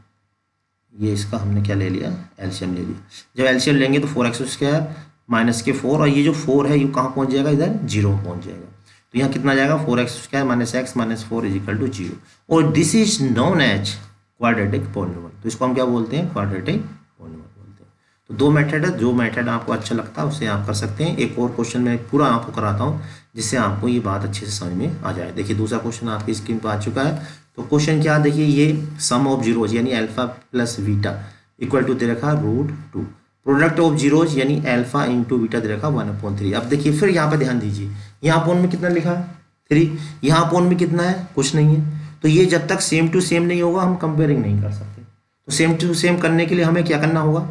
ये इसका हमने क्या ले लिया, एलसीएम ले लिया। जब एलसीएम लेंगे तो 4x² माइनस के 4, और ये जो 4 है ये कहाँ पहुँच जाएगा, इधर 0 पहुँच जाएगा। तो यहाँ कितना जाएगा, 4x² - x - 4 = 0। और this is known as quadratic polynomial. तो इसको हम क्या बोलते हैं, क्वाड्रेटिक पॉलिनॉमियल बोलते हैं। तो दो मेथड है, जो मेथड आपको अच्छा लगता है उससे आप कर सकते हैं। एक और क्वेश्चन मैं पूरा आपको कराता हूँ जिससे आपको ये बात अच्छे से समझ में आ जाए। देखिए दूसरा क्वेश्चन आपकी स्क्रीन पर आ चुका है। तो क्वेश्चन क्या, देखिए ये सम ऑफ जीरोज यानी alpha plus beta equal to दे रखा √2, प्रोडक्ट ऑफ जीरोज यानी अल्फा इंटू बीटा दे रखा 1/3। अब देखिए फिर यहाँ पे ध्यान दीजिए, यहाँ अपॉन में कितना लिखा है 3, यहाँ अपॉन में कितना है, कुछ नहीं है। तो ये जब तक सेम टू सेम नहीं होगा हम कंपेयरिंग नहीं कर सकते। तो सेम टू सेम करने के लिए हमें क्या करना होगा,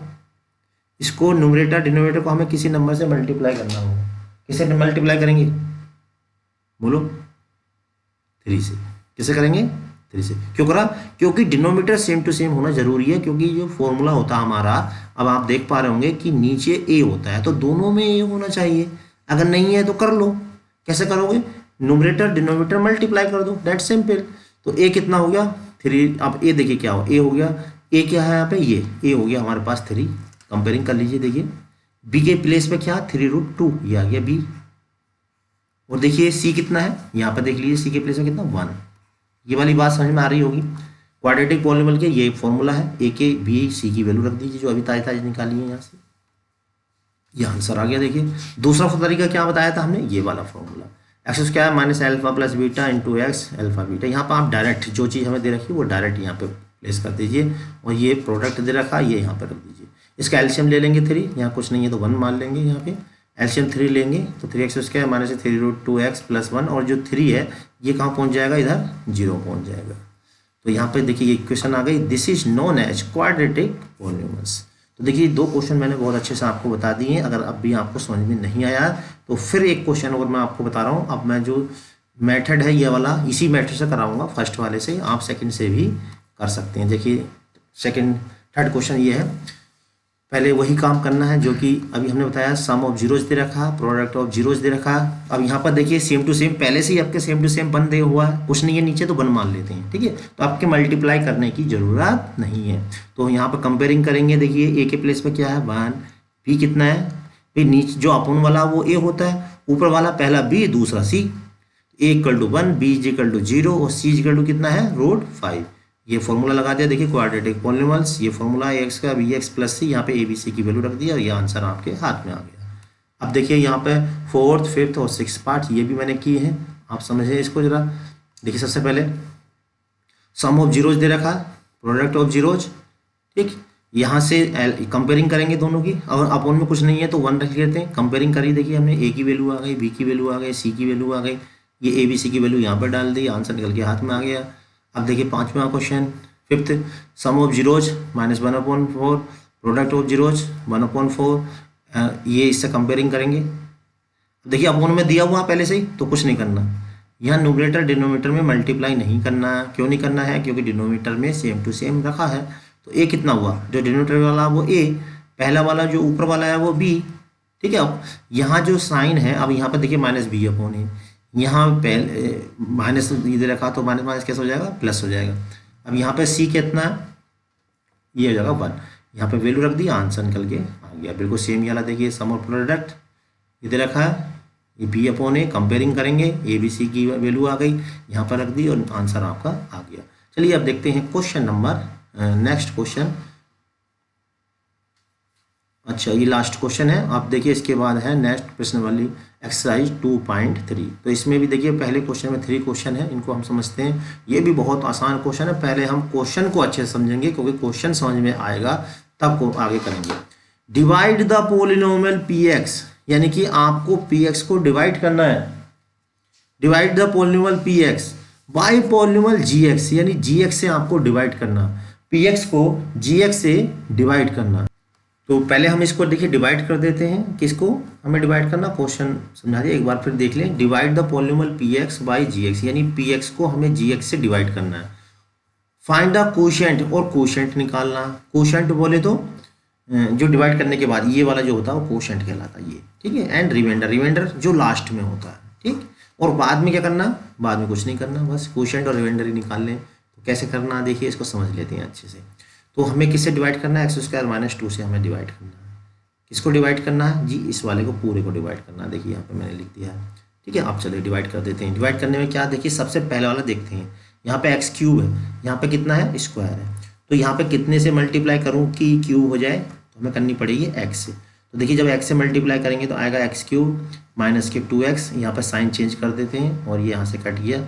इसको न्यूमरेटर डिनोमिनेटर को हमें किसी नंबर से मल्टीप्लाई करना होगा। किसे मल्टीप्लाई करेंगे, बोलो, 3 से। किसे करेंगे, 3 से। क्यों करा, क्योंकि डिनोमिनेटर सेम टू सेम होना जरूरी है, क्योंकि जो फॉर्मूला होता है हमारा, अब आप देख पा रहे होंगे कि नीचे a होता है तो दोनों में a होना चाहिए। अगर नहीं है तो कर लो, कैसे करोगे, न्यूमरेटर डिनोमिनेटर मल्टीप्लाई कर दो, दैट सिंपल। तो a कितना हो गया 3, अब a देखिए क्या हो, a हो गया ए क्या है यहाँ पे, ये ए हो गया हमारे पास 3। कंपेयरिंग कर लीजिए, देखिए बी के प्लेस पे क्या 3√2, ये आ गया बी। और देखिए सी कितना है, यहाँ पर देख लीजिए सी के प्लेस में कितना 1। ये वाली बात समझ में आ रही होगी। क्वाड्रेटिक पॉलिनॉमियल के ये फॉर्मूला है, ए के बी सी की वैल्यू रख दीजिए जो अभी ताज़ी निकाली है यहाँ से, ये आंसर आ गया। देखिए दूसरा तरीका क्या बताया था हमने, ये वाला फॉर्मूला, एक्स क्या है minus alpha plus beta into x alpha beta. यहाँ पर आप डायरेक्ट जो चीज़ हमें दे रखी है वो डायरेक्ट यहाँ पे प्लेस कर दीजिए, और ये प्रोडक्ट दे रखा है ये यहाँ पर रख दीजिए। इसका एलसीएम ले लेंगे 3, यहाँ कुछ नहीं है तो 1 मान लेंगे, यहाँ पे एलसीएम 3 लेंगे तो 3x² माइनस 3√2x प्लस 1, और जो 3 है ये कहाँ पहुँच जाएगा, इधर 0 पहुँच जाएगा। तो यहाँ पे देखिए ये इक्वेशन आ गई, this is known as quadratic polynomials. तो देखिए 2 क्वेश्चन मैंने बहुत अच्छे से आपको बता दिए हैं। अगर अब भी आपको समझ में नहीं आया तो फिर एक क्वेश्चन और मैं आपको बता रहा हूँ। अब मैं जो मेथड है ये वाला, इसी मेथड से कराऊंगा, फर्स्ट वाले से, आप सेकंड से भी कर सकते हैं। देखिए थर्ड क्वेश्चन ये है, पहले वही काम करना है जो कि अभी हमने बताया, सम ऑफ जीरोज दे रखा, प्रोडक्ट ऑफ जीरोज दे रखा। अब यहाँ पर देखिए सेम टू सेम, पहले से ही आपके सेम टू सेम बन दे हुआ है, कुछ नहीं है नीचे तो बन मान लेते हैं, ठीक है। तो आपके मल्टीप्लाई करने की ज़रूरत नहीं है। तो यहाँ पर कंपेयरिंग करेंगे, देखिए ए के प्लेस पे क्या है 1, बी कितना है, फिर नीचे जो अपोन वाला वो ए होता है, ऊपर वाला पहला बी दूसरा c, a equal to 1, b is equal to 0 और सी इज इक्वल टू कितना है √5। ये फॉर्मूला लगा दिया, देखिए क्वाड्रेटिक पॉलिनॉमियल्स, ये फॉर्मूला है एक्स का, बी एक्स प्लस सी, यहाँ पे ए बी सी की वैल्यू रख दिया और ये आंसर आपके हाथ में आ गया। अब देखिए यहाँ पे 4th, 5th और 6th पार्ट ये भी मैंने किए हैं, आप समझिए इसको जरा। देखिए सबसे पहले सम ऑफ जीरोज दे रखा, प्रोडक्ट ऑफ जीरोज, ठीक, यहाँ से कंपेयरिंग करेंगे दोनों की, और अपोन में कुछ नहीं है तो 1 रख लेते हैं। कंपेयरिंग करिए, देखिए हमने ए की वैल्यू आ गई, बी की वैल्यू आ गई, सी की वैल्यू आ गई, ये ए बी सी की वैल्यू यहाँ पर डाल दी, आंसर निकल के हाथ में आ गया। अब देखिए 5वां question, 5th, sum of zeros -1/4, product of zeros 1/4, ये इससे कंपेयरिंग करेंगे। देखिए अपोन में दिया हुआ पहले से ही तो कुछ नहीं करना, यहाँ न्यूमरेटर डिनोमिनेटर में मल्टीप्लाई नहीं करना। क्यों नहीं करना है, क्योंकि डिनोमिनेटर में सेम टू सेम रखा है। तो ए कितना हुआ, जो डिनोमिनेटर वाला वो ए, पहला वाला जो ऊपर वाला है वो बी, ठीक है। अब यहाँ जो साइन है, अब यहाँ पर देखिए -b/a, यहाँ पहले माइनस दे रखा तो माइनस माइनस कैसे हो जाएगा, प्लस हो जाएगा। अब यहाँ पे सी कितना, ये हो जाएगा 1, यहाँ पे वैल्यू रख दी, आंसर निकल के आ गया। बिल्कुल सेम ही वाला देखिए, सम ऑफ प्रोडक्ट ये दे रखा है, ये b/a, कंपेयरिंग करेंगे, ए बी सी की वैल्यू आ गई, यहाँ पर रख दी और आंसर आपका आ गया। चलिए अब देखते हैं क्वेश्चन नंबर, नेक्स्ट क्वेश्चन। अच्छा ये लास्ट क्वेश्चन है। आप देखिए इसके बाद है नेक्स्ट प्रश्न वाली एक्सरसाइज 2.3। तो इसमें भी देखिए पहले क्वेश्चन में 3 क्वेश्चन है, इनको हम समझते हैं। ये भी बहुत आसान क्वेश्चन है, पहले हम क्वेश्चन को अच्छे से समझेंगे, क्योंकि क्वेश्चन समझ में आएगा तब को आगे करेंगे। डिवाइड द पोलिनोमियल px, यानी कि आपको px को डिवाइड करना है। Divide the polynomial px by polynomial gx, यानी gx से आपको डिवाइड करना, px को gx से डिवाइड करना। तो पहले हम इसको देखिए डिवाइड कर देते हैं, किसको हमें डिवाइड करना, क्वेश्चन समझा दिया, एक बार फिर देख लें। Divide the polynomial px by gx, यानी px को हमें gx से डिवाइड करना है। फाइंड द कोशेंट, और कोशेंट निकालना। कोशेंट बोले तो जो डिवाइड करने के बाद ये वाला जो होता है वो कोशेंट कहलाता है, ये ठीक है। एंड रिमाइंडर, रिमाइंडर जो लास्ट में होता है, ठीक। और बाद में क्या करना, बाद में कुछ नहीं करना, बस कोशेंट और रिमाइंडर ही निकाल लें। तो कैसे करना देखिए, इसको समझ लेते हैं अच्छे से। तो हमें किससे डिवाइड करना है, x² - 2 से हमें डिवाइड करना है। किसको डिवाइड करना है जी, इस वाले को पूरे को डिवाइड करना है। देखिए यहाँ पे मैंने लिख दिया है, ठीक है। आप चलिए डिवाइड कर देते हैं। डिवाइड करने में क्या, देखिए सबसे पहले वाला देखते हैं। यहाँ पे x³ है, यहाँ पे कितना है, स्क्वायर है। तो यहाँ पे कितने से मल्टीप्लाई करूँ कि क्यूब हो जाए, तो हमें करनी पड़ेगी x से। तो देखिए जब x से मल्टीप्लाई करेंगे तो आएगा x³ - 2x। यहाँ पर साइन चेंज कर देते हैं और ये यहाँ से कट गया।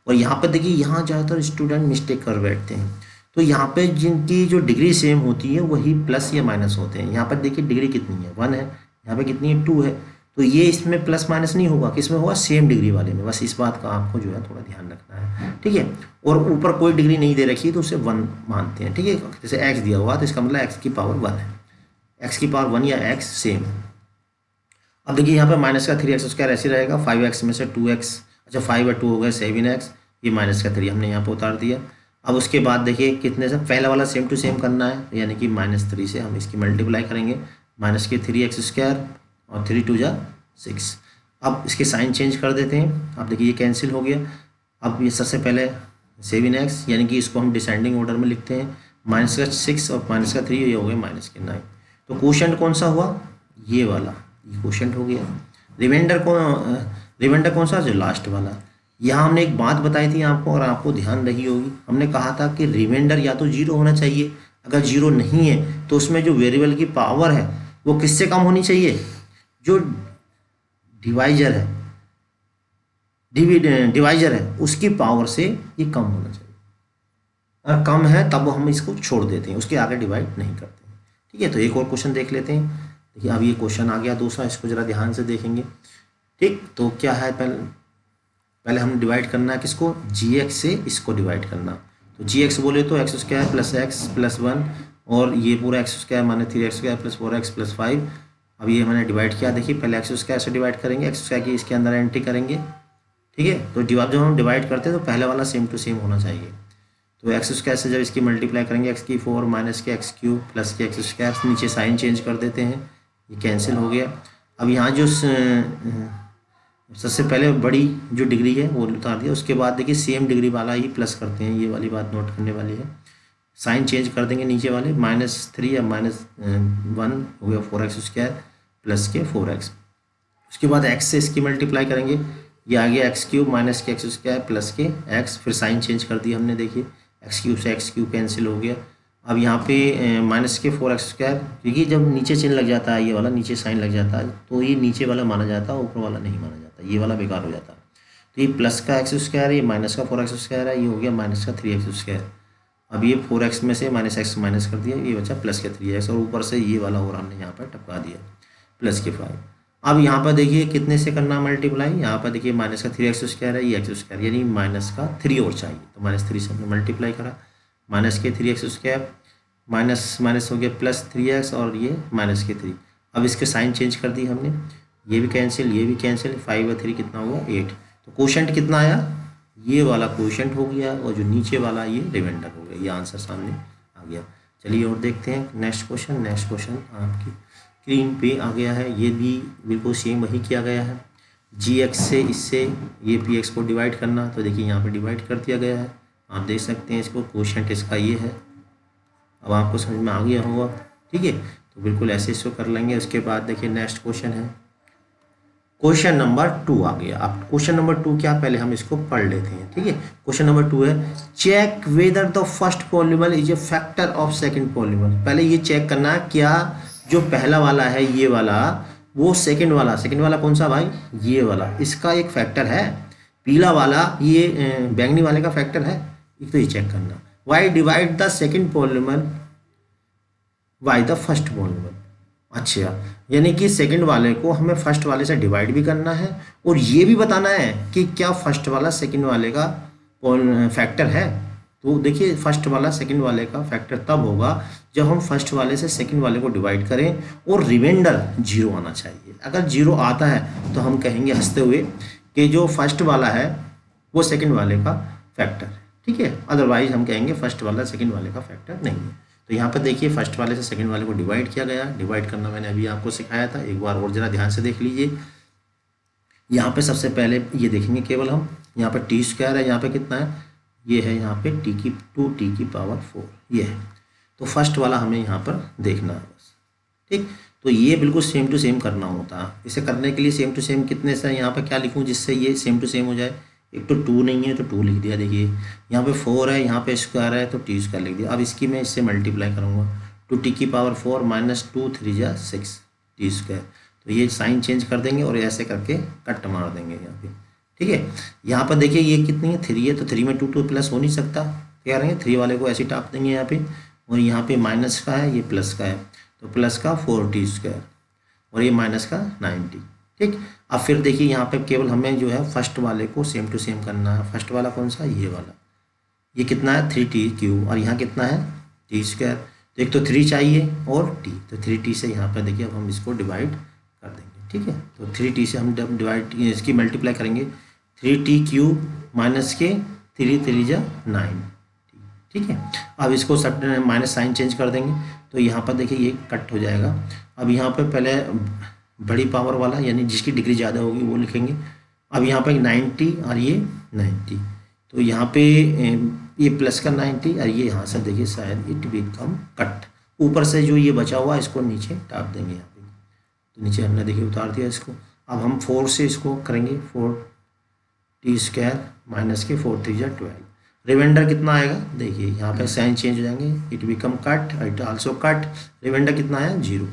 और यहाँ पर देखिए, यहाँ ज़्यादातर स्टूडेंट मिस्टेक कर बैठते हैं। तो यहाँ पे जिनकी जो डिग्री सेम होती है वही प्लस या माइनस होते हैं। यहाँ पर देखिए डिग्री कितनी है, 1 है, यहाँ पे कितनी है, 2 है। तो ये इसमें प्लस माइनस नहीं होगा, किसमें होगा, सेम डिग्री वाले में। बस इस बात का आपको जो है थोड़ा ध्यान रखना है, ठीक है। और ऊपर कोई डिग्री नहीं दे रखी है तो उसे 1 मानते हैं, ठीक है। जैसे x दिया हुआ तो इसका मतलब x की पावर 1 है, x की पावर 1 या x सेम है। अब देखिए यहाँ पे माइनस का 3x² ऐसे रहेगा, 5x में से 2x, अच्छा 5 और 2 हो गए 7x, ये माइनस का 3 हमने यहाँ पर उतार दिया। अब उसके बाद देखिए कितने से, पहला वाला सेम टू सेम करना है, यानी कि -3 से हम इसकी मल्टीप्लाई करेंगे, -3x² और 3 2 जा 6। अब इसके साइन चेंज कर देते हैं। अब देखिए ये कैंसिल हो गया। अब ये सबसे पहले 7x, यानी कि इसको हम डिसेंडिंग ऑर्डर में लिखते हैं, माइनस का 6 और माइनस का 3, ये हो गया माइनस के 9। तो क्वोशंट कौन सा हुआ, ये वाला, ये क्वोशंट हो गया। रिमाइंडर कौन सा, जो लास्ट वाला। यहाँ हमने एक बात बताई थी आपको, और आपको ध्यान रही होगी, हमने कहा था कि रिमाइंडर या तो 0 होना चाहिए, अगर 0 नहीं है तो उसमें जो वेरिएबल की पावर है वो किससे कम होनी चाहिए, जो डिवाइजर है डिवाइजर है उसकी पावर से ये कम होना चाहिए। अगर कम है तब हम इसको छोड़ देते हैं, उसके आगे डिवाइड नहीं करते हैं। ठीक है, तो एक और क्वेश्चन देख लेते हैं। देखिए अब ये क्वेश्चन आ गया दूसरा, इसको जरा ध्यान से देखेंगे। ठीक, तो क्या है, पहले हमने डिवाइड करना है किसको, gx से इसको डिवाइड करना। तो gx बोले तो x square plus x plus 1, और ये पूरा एक्स स्क्वायर माने 3x square plus 4x plus 5। अब ये मैंने डिवाइड किया, देखिए पहले एक्स स्क्वायर से डिवाइड करेंगे, एक्स स्क्वायर की इसके अंदर एंट्री करेंगे। ठीक है, तो जब हम डिवाइड करते हैं तो पहले वाला सेम टू सेम होना चाहिए। तो एक्स स्क्वायर से जब इसकी मल्टीप्लाई करेंगे, एक्स की 4 माइनस के एक्स क्यूब प्लस के एक्स स्क्वायर, नीचे साइन चेंज कर देते हैं, ये कैंसिल हो गया। अब यहाँ जो सबसे पहले बड़ी जो डिग्री है वो उतार दिया, उसके बाद देखिए सेम डिग्री वाला ही प्लस करते हैं, ये वाली बात नोट करने वाली है। साइन चेंज कर देंगे नीचे वाले, -3 या -1 हो गया 4x स्क्वायर प्लस के 4x। उसके बाद x से इसकी मल्टीप्लाई करेंगे, ये आ गया एक्स क्यूब माइनस के एक्स स्क्वायर प्लस के x, फिर साइन चेंज कर दिया हमने, देखिए एक्स क्यूब से एक्स क्यूब कैंसिल हो गया। अब यहाँ पे माइनस के 4x स्क्वायर, क्योंकि जब नीचे चिन्ह लग जाता है, ये वाला नीचे साइन लग जाता है, तो ये नीचे वाला माना जाता है, ऊपर वाला नहीं माना जाता, ये वाला बेकार हो जाता है। तो ये प्लस का एक्स स्क्वायर है, ये माइनस का 4x स्क्वायर है, ये हो गया माइनस का 3x स्क्वायर। अब ये 4x में से -x माइनस कर दिया, ये बचा प्लस के 3x, और ऊपर से ये वाला और हमने यहाँ पर टपका दिया प्लस के 5। अब यहाँ पर देखिए कितने से करना मल्टीप्लाई, यहाँ पर देखिए माइनस का 3x स्क्वायर है, ये x स्क्वायर, यानी माइनस का 3 और चाहिए, तो -3 से हमने मल्टीप्लाई करा, माइनस के 3x स्क्वायर माइनस माइनस हो गया प्लस 3x, और ये माइनस के 3। अब इसके साइन चेंज कर दी हमने, ये भी कैंसिल, ये भी कैंसिल, 5 और 3 कितना हुआ 8। तो क्वोशंट कितना आया, ये वाला क्वोशंट हो गया, और जो नीचे वाला ये रिमाइंडर हो गया, ये आंसर सामने आ गया। चलिए और देखते हैं नेक्स्ट क्वेश्चन। नेक्स्ट क्वेश्चन आपकी स्क्रीन पे आ गया है, ये भी बिल्कुल सेम वही किया गया है। gx से इससे ये px को डिवाइड करना, तो देखिए यहाँ पे डिवाइड कर दिया गया है, आप देख सकते हैं इसको, क्वोशंट इसका ये है। अब आपको समझ में आ गया होगा, ठीक है, तो बिल्कुल ऐसे इसको कर लेंगे। उसके बाद देखिए नेक्स्ट क्वेश्चन है, क्वेश्चन नंबर 2 आ गया। अब क्वेश्चन नंबर 2 क्या, पहले हम इसको पढ़ लेते हैं। ठीक है, क्वेश्चन नंबर 2 है, check whether the first polynomial is a factor of second polynomial. पहले ये चेक करना है क्या जो पहला वाला है ये वाला, वो सेकंड वाला कौन सा भाई, ये वाला, इसका एक फैक्टर है। पीला वाला ये बैंगनी वाले का फैक्टर है, एक तो ये चेक करना। Why divide the second polynomial by the first polynomial. अच्छा, यानी कि सेकंड वाले को हमें फर्स्ट वाले से डिवाइड भी करना है, और ये भी बताना है कि क्या फर्स्ट वाला सेकंड वाले का फैक्टर है। तो देखिए फर्स्ट वाला सेकंड वाले का फैक्टर तब होगा जब हम फर्स्ट वाले से सेकंड वाले को डिवाइड करें और रिमाइंडर 0 आना चाहिए। अगर 0 आता है तो हम कहेंगे हंसते हुए कि जो फर्स्ट वाला है वो सेकंड वाले का फैक्टर है। ठीक है, अदरवाइज हम कहेंगे फर्स्ट वाला सेकंड वाले का फैक्टर नहीं है। तो यहाँ पर देखिए फर्स्ट वाले से सेकंड वाले को डिवाइड किया गया, डिवाइड करना मैंने अभी आपको सिखाया था, एक बार और जरा ध्यान से देख लीजिए। यहाँ पे सबसे पहले ये देखेंगे केवल हम, यहाँ पे टी स्क्वायर है, यहाँ पे कितना है, ये है यहाँ पे टी की पावर 4, ये है। तो फर्स्ट वाला हमें यहाँ पर देखना है बस। ठीक, तो ये बिल्कुल सेम टू सेम करना होता है। इसे करने के लिए सेम टू सेम कितने से यहाँ पर क्या लिखूँ जिससे ये सेम टू सेम हो जाए। एक तो 2 नहीं है तो 2 लिख दिया, देखिए यहाँ पे 4 है, यहाँ पे स्क्वायर है तो टी स्क्वायर लिख दिया। अब इसकी मैं इससे मल्टीप्लाई करूँगा, 2t की पावर 4 माइनस 2 3 जा 6 टी स्क्वायर। तो ये साइन चेंज कर देंगे और ऐसे करके कट मार देंगे यहाँ पे। ठीक है, यहाँ पर देखिए ये कितनी है, 3 है, तो 3 में 2 प्लस हो नहीं सकता, क्या करेंगे 3 वाले को ऐसे टाप देंगे यहाँ पे, और यहाँ पे माइनस का है, ये प्लस का है, तो प्लस का 4t स्क्वायर और ये माइनस का 9t। ठीक, अब फिर देखिए यहाँ पे केवल हमें जो है फर्स्ट वाले को सेम टू सेम करना है। फर्स्ट वाला कौन सा, ये वाला, ये कितना है 3t क्यूब, और यहाँ कितना है t स्क्वायर। तो एक तो 3 चाहिए और t, तो 3t से यहाँ पर देखिए अब हम इसको डिवाइड कर देंगे। ठीक है, तो 3t से हम डिवाइड इसकी मल्टीप्लाई करेंगे, 3t क्यूब माइनस के 3 3 जा 9। ठीक है, अब इसको सब माइनस साइन चेंज कर देंगे, तो यहाँ पर देखिए ये कट हो जाएगा। अब यहाँ पर पहले बड़ी पावर वाला यानी जिसकी डिग्री ज़्यादा होगी वो लिखेंगे। अब यहाँ पर 90 और ये 90, तो यहाँ पे ये प्लस का 90 और ये यहाँ से देखिए शायद इट बिकम कट, ऊपर से जो ये बचा हुआ इसको नीचे टाप देंगे यहाँ पे, तो नीचे हमने देखिए उतार दिया इसको। अब हम 4 से इसको करेंगे 4t² माइनस के 4 3 जा 12, रिमाइंडर कितना आएगा देखिए यहाँ पे साइन चेंज हो जाएंगे, it become cut, it also cut, remainder कितना आया 0।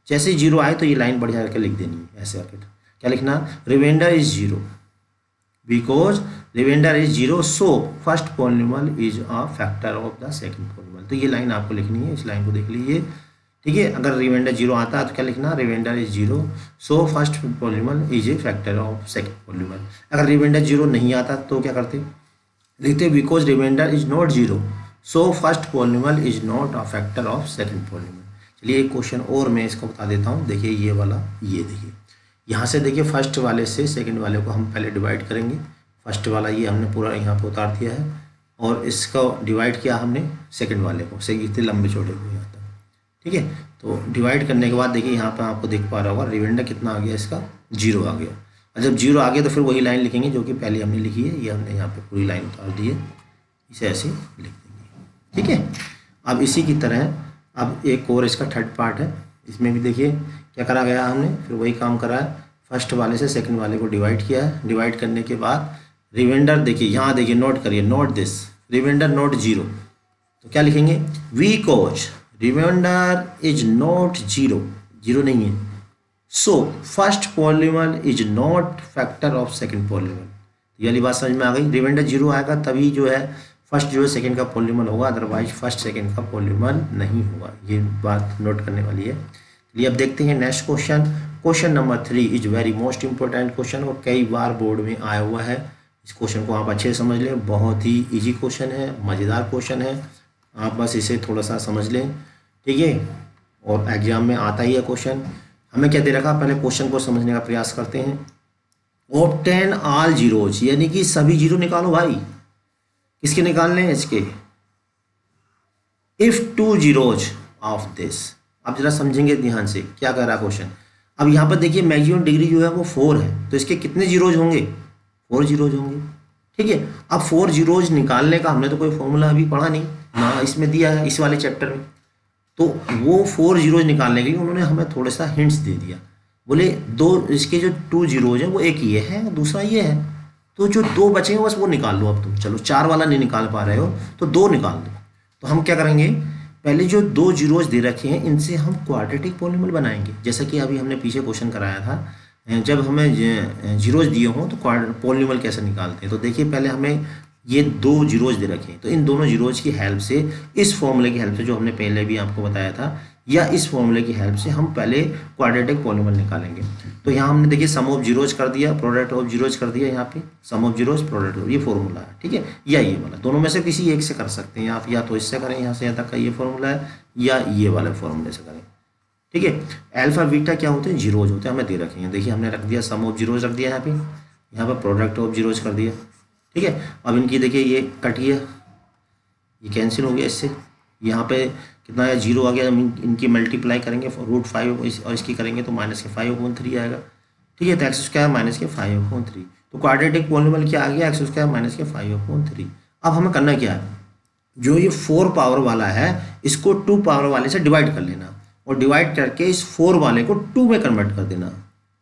जैसे 0 आए तो ये लाइन बढ़िया करके लिख देनी है ऐसे करके, क्या लिखना, remainder is 0 because remainder is 0 so first polynomial is a factor of the second polynomial. तो ये लाइन आपको लिखनी है, इस लाइन को देख लीजिए, ठीक है। अगर रिमाइंडर 0 आता है तो क्या लिखना, remainder is 0 so first polynomial is a factor of second polynomial. अगर रिमाइंडर 0 नहीं आता तो क्या करते, लिखते because remainder is not 0 so first polynomial is not a factor of second polynomial. चलिए एक क्वेश्चन और मैं इसको बता देता हूँ, देखिए ये वाला, ये देखिए यहाँ से देखिए फर्स्ट वाले से सेकंड वाले को हम पहले डिवाइड करेंगे। फर्स्ट वाला ये हमने पूरा यहाँ पे उतार दिया है और इसका डिवाइड किया हमने सेकंड वाले को, से इतने लंबे छोटे हुए यहाँ तक, ठीक है। तो डिवाइड करने के बाद देखिए यहाँ पे आपको दिख पा रहा होगा रिमाइंडर कितना आ गया, इसका 0 आ गया। और जब 0 आ गया तो फिर वही लाइन लिखेंगे जो कि पहले हमने लिखी है, ये हमने यहाँ पे पूरी लाइन उतार दी है, इसे ऐसे लिख देंगे, ठीक है। अब इसी की तरह अब एक और इसका थर्ड पार्ट है, इसमें भी देखिए क्या करा गया हमने, फिर वही काम करा है, फर्स्ट वाले से सेकंड वाले को डिवाइड किया है। डिवाइड करने के बाद रिमाइंडर देखिए यहाँ देखिए, नोट करिए, नोट दिस, रिमाइंडर नॉट 0, तो क्या लिखेंगे, बिकॉज रिमाइंडर इज नॉट 0, 0 नहीं है, सो first polynomial is not factor of second polynomial. ये वाली बात समझ में आ गई, रिमाइंडर 0 आएगा तभी जो है फर्स्ट जो है सेकंड का पॉलिनोमियल होगा, अदरवाइज फर्स्ट सेकंड का पॉलिनोमियल नहीं होगा, ये बात नोट करने वाली है। चलिए अब देखते हैं next question. Question number 3 is very most important question और कई बार बोर्ड में आया हुआ है। इस क्वेश्चन को आप अच्छे से समझ लें, बहुत ही इजी क्वेश्चन है, मज़ेदार क्वेश्चन है, आप बस इसे थोड़ा सा समझ लें, ठीक है। और एग्जाम में आता ही है क्वेश्चन। हमें क्या दे रखा, पहले क्वेश्चन को समझने का प्रयास करते हैं। ऑब्टेन ऑल जीरोज, यानी कि सभी जीरो निकालो भाई, किसके निकालने हैं, इसके। इफ 2 जीरोज ऑफ दिस, आप जरा समझेंगे ध्यान से क्या कह रहा है क्वेश्चन। अब यहाँ पर देखिए मैक्सिमम डिग्री जो है वो 4 है, तो इसके कितने जीरोज होंगे, 4 जीरोज होंगे, ठीक है। अब 4 जीरोज निकालने का हमने तो कोई फॉर्मूला अभी पढ़ा नहीं ना, इसमें दिया है इस वाले चैप्टर में, तो वो 4 जीरोज निकालने के लिए उन्होंने हमें थोड़ा सा हिंट्स दे दिया। बोले दो इसके जो 2 जीरोज है वो एक ये है दूसरा ये है, तो जो 2 बचेंगे बस वो निकाल लो। अब तुम चलो 4 वाला नहीं निकाल पा रहे हो तो 2 निकाल दो। तो हम क्या करेंगे, पहले जो 2 जीरोज दे रखे हैं इनसे हम क्वाड्रेटिक पॉलिनोमियल बनाएंगे, जैसा कि अभी हमने पीछे क्वेश्चन कराया था, जब हमें जीरोज दिए हों तो पॉलिनोमियल कैसे निकालते हैं। तो देखिए पहले हमें ये 2 जीरोज दे रखे हैं, तो इन दोनों जीरोज की हेल्प से, इस फॉर्मूले की हेल्प से जो हमने पहले भी आपको बताया था, या इस फॉर्मूले की हेल्प से हम पहले क्वाड्रेटिक पॉलिनोमियल निकालेंगे। तो यहाँ हमने देखिए सम ऑफ जीरोज कर दिया, प्रोडक्ट ऑफ जीरोज कर दिया, यहाँ पे सम ऑफ जीरोज प्रोडक्ट ऑफ, ये फॉर्मूला है, ठीक है। या ये वाला, दोनों में से किसी एक से कर सकते हैं आप, या तो इससे करें यहाँ से यहाँ तक का ये फॉर्मूला है, या ये वाले फॉर्मूले से करें, ठीक है। अल्फा बीटा क्या होते हैं, जीरोज होते हैं, हमें दे रखे हैं। देखिए हमने रख दिया सम ऑफ जीरोज रख दिया यहाँ पर प्रोडक्ट ऑफ जीरोज कर दिया, ठीक है। अब इनकी देखिए ये कट गया, ये कैंसिल हो गया, इससे यहाँ पे कितना आया 0 आ गया। इनकी मल्टीप्लाई करेंगे √5 और इसकी करेंगे तो -5/3 आएगा, ठीक है। तो x² -5/3, तो क्वाड्रेटिक पॉलिनोमियल क्या आ गया, x² -5/3। अब हमें करना क्या है, जो ये 4 पावर वाला है इसको 2 पावर वाले से डिवाइड कर लेना, और डिवाइड करके इस 4 वाले को 2 में कन्वर्ट कर देना,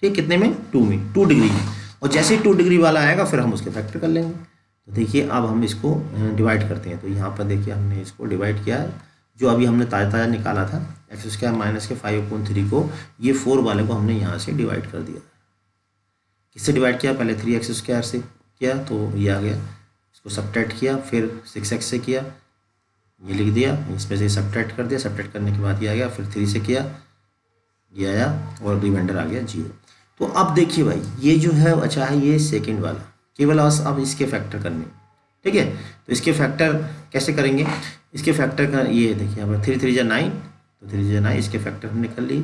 ठीक, कितने में, 2 में, 2 डिग्री में। और जैसे ही 2 डिग्री वाला आएगा फिर हम उसके फैक्टर कर लेंगे। तो देखिए अब हम इसको डिवाइड करते हैं, तो यहाँ पर देखिए हमने इसको डिवाइड किया है, जो अभी हमने ताज़ा निकाला था x² -5/3 को, ये 4 वाले को हमने यहाँ से डिवाइड कर दिया। किससे डिवाइड किया, पहले 3x² से किया तो ये आ गया, इसको सब्ट्रैक्ट किया, फिर 6x से किया, ये लिख दिया, इसमें से सब्ट्रैक्ट कर दिया, सब्ट्रैक्ट करने के बाद ये आ गया, फिर 3 से किया, ये आया, और रिमाइंडर आ गया 0। तो अब देखिए भाई ये जो है, अच्छा है ये सेकंड वाला, केवल अब इसके फैक्टर करने, ठीक है। तो इसके फैक्टर कैसे करेंगे, इसके फैक्टर का ये देखिए यहाँ पर 3 3 जा 9, तो 3 जा 9, इसके फैक्टर हमने कर ली।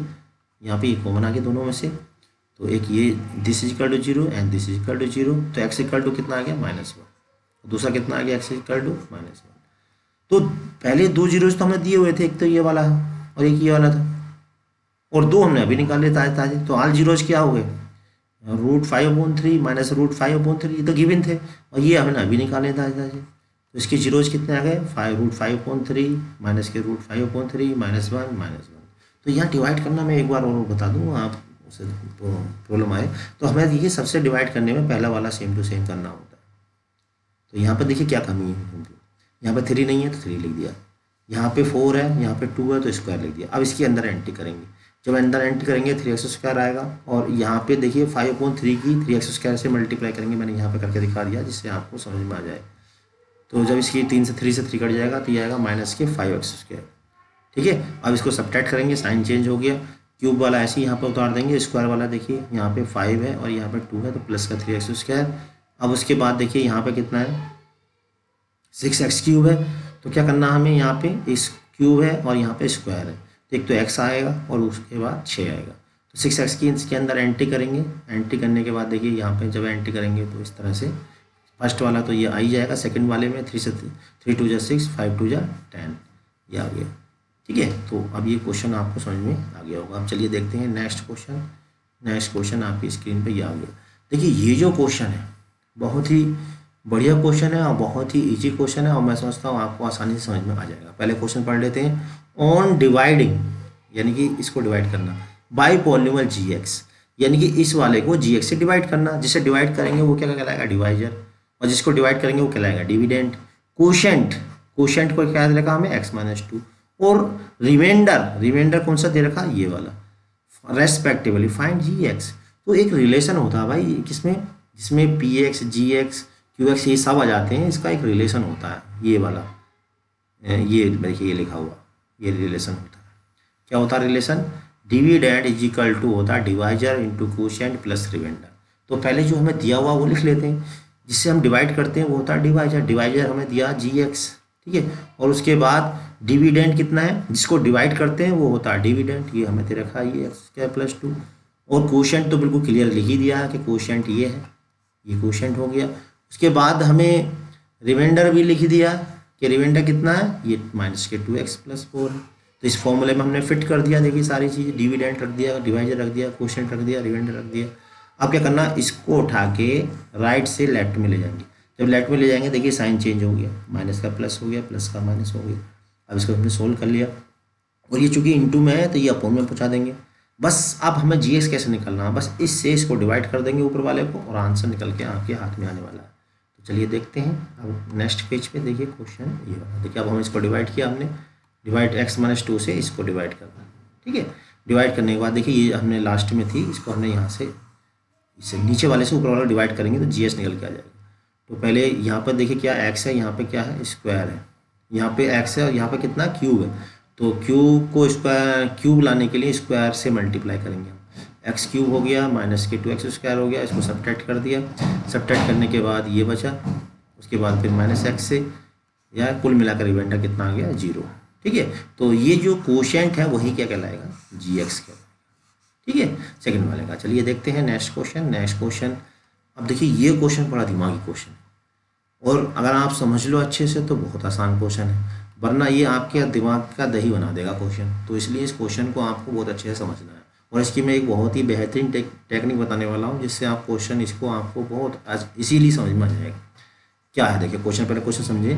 यहाँ पे ये कॉमन आ गया दोनों में से, तो एक ये this is equal to 0 and this is equal to 0, तो x इक्वल टू कितना आ गया -1, दूसरा कितना आ गया x इक्वल टू -1। तो पहले 2 जीरोज तो हमने दिए हुए थे, एक तो ये वाला और एक ये वाला था, और 2 हमने अभी निकाले ताजे, तो ऑल जीरोज क्या हो गए, √5/3 -√5/3, ये तो गिवन थे, और ये हमने अभी निकाले ताजे। तो इसके जीरोज कितने आ गए, 5√5/3 माइनस के √5/3 -1 तो यहाँ डिवाइड करना मैं एक बार और बता दूँ, आप उसे प्रॉब्लम आए तो हमें देखिए सबसे डिवाइड करने में पहला वाला सेम टू सेम करना होता है। तो यहाँ पर देखिए क्या कमी है, यहाँ पर 3 नहीं है तो 3 लिख दिया, यहाँ पे 4 है, यहाँ पे 2 है तो स्क्वायर लिख दिया। अब इसके अंदर एंट्री करेंगे, जब अंदर एंट्री करेंगे 3x² आएगा, और यहाँ पे देखिए 5/3 की 3x² से मल्टीप्लाई करेंगे, मैंने यहाँ पे करके दिखा दिया जिससे आपको समझ में आ जाए। तो जब इसकी 3 से 3 कट जाएगा तो ये आएगा -5x²। ठीक है, अब इसको सब्ट्रैक्ट करेंगे, साइन चेंज हो गया, क्यूब वाला ऐसे ही यहाँ पर उतार देंगे, स्क्वायर वाला देखिए यहाँ पे 5 है और यहाँ पे 2 है तो प्लस का 3x²। अब उसके बाद देखिए यहाँ पे कितना है, 6x³ है, तो क्या करना हमें, यहाँ पे इस क्यूब है और यहाँ पे स्क्वायर है, तो एक तो x आएगा और उसके बाद 6 आएगा। तो 6x की इसके अंदर एंट्री करेंगे, एंट्री करने के बाद देखिए यहाँ पे जब एंट्री करेंगे तो इस तरह से फर्स्ट वाला तो ये आ ही जाएगा, सेकंड वाले में 3 से 3 2 6 5 2 10 ये आ गया। ठीक है, तो अब ये क्वेश्चन आपको समझ में आ गया होगा। अब चलिए देखते हैं नेक्स्ट क्वेश्चन। नेक्स्ट क्वेश्चन आपकी स्क्रीन पे ये आ गया। देखिए ये जो क्वेश्चन है बहुत ही बढ़िया क्वेश्चन है और बहुत ही इजी क्वेश्चन है और मैं समझता हूँ आपको आसानी से समझ में आ जाएगा। पहले क्वेश्चन पढ़ लेते हैं। ऑन डिवाइडिंग, यानी कि इसको डिवाइड करना, बाई पॉलिनोमियल gx, यानी कि इस वाले को gx से डिवाइड करना। जिसे डिवाइड करेंगे वो क्या कहलाएगा, डिवाइजर, और जिसको डिवाइड करेंगे वो कहलाएगा डिविडेंड। कोशेंट, कोशेंट को क्या दे रखा हमें, x-2, और रिमाइंडर कौन सा दे रखा, ये वाला, रेस्पेक्टिवली फाइंड gx। तो एक रिलेशन होता है भाई किसमें, जिसमें px, gx, qx ये सब आ जाते हैं, इसका एक रिलेशन होता है, ये वाला, ये देखिए ये लिखा हुआ, ये रिलेशन होता है। क्या होता है relation, dividend is equal to होता है divisor into quotient plus remainder. तो पहले जो हमें दिया हुआ वो लिख लेते हैं, जिससे हम डिवाइड करते हैं वो होता है डिवाइजर। डिवाइजर हमें दिया gx, ठीक है, और उसके बाद डिविडेंड कितना है, जिसको डिवाइड करते हैं वो होता है डिविडेंड, ये हमें दे रखा है ये x²+2, और कोशेंट तो बिल्कुल क्लियर लिख ही दिया है कि कोशेंट ये है, ये कोशेंट हो गया। उसके बाद हमें रिमाइंडर भी लिख दिया कि रिमाइंडर कितना है, ये -2x+4 है। तो इस फॉर्मूले में हमने फिट कर दिया, देखिए सारी चीज़ें, डिविडेंड रख दिया, डिवाइजर रख दिया, कोशेंट रख दिया, रिमाइंडर रख दिया। अब क्या करना, इसको उठा के राइट से लेफ्ट में ले जाएंगे। जब लेफ्ट में ले जाएंगे देखिए साइन चेंज हो गया, माइनस का प्लस हो गया, प्लस का माइनस हो गया। अब इसको हमने सोल्व कर लिया, और ये चूंकि इनटू में है तो ये अपोन में पहुंचा देंगे। बस अब हमें जीएस कैसे निकलना है, बस इससे इसको डिवाइड कर देंगे ऊपर वाले को और आंसर निकल के आपके हाथ में आने वाला है। तो चलिए देखते हैं। अब नेक्स्ट पेज पे देखिए क्वेश्चन ये वाला, देखिए अब हम इसको डिवाइड किया, हमने डिवाइड x-2 से इसको डिवाइड करना, ठीक है। डिवाइड करने के बाद देखिए ये हमने लास्ट में थी, इसको हमने यहाँ से इसे नीचे वाले से ऊपर वाला डिवाइड करेंगे तो जीएस निकल के आ जाएगा। तो पहले यहाँ पर देखिए क्या x है, यहाँ पे क्या है, स्क्वायर है, यहाँ पे x है और यहाँ पे कितना क्यूब है। तो क्यूब को स्क्वायर, क्यूब लाने के लिए स्क्वायर से मल्टीप्लाई करेंगे हम। x³ हो गया माइनस के 2x² हो गया, इसको सब्ट्रैक्ट कर दिया। सब्ट्रैक्ट करने के बाद ये बचा, उसके बाद फिर -x से, या कुल मिलाकर रिमाइंडर कितना आ गया, 0, ठीक है। तो ये जो कोशेंट है वही क्या कहलाएगा, gx कहलाएगा, ठीक है, सेकंड वाले का। चलिए देखते हैं नेक्स्ट क्वेश्चन। नेक्स्ट क्वेश्चन, अब देखिए ये क्वेश्चन बड़ा दिमागी क्वेश्चन है, और अगर आप समझ लो अच्छे से तो बहुत आसान क्वेश्चन है, वरना ये आपके दिमाग का दही बना देगा क्वेश्चन। तो इसलिए इस क्वेश्चन को आपको बहुत अच्छे से समझना है, और इसकी मैं एक बहुत ही बेहतरीन टेक्निक बताने वाला हूँ, जिससे आप क्वेश्चन इसको आपको बहुत इजीली समझ में आ जाएगा। क्या है देखिए क्वेश्चन, पहले क्वेश्चन समझिए।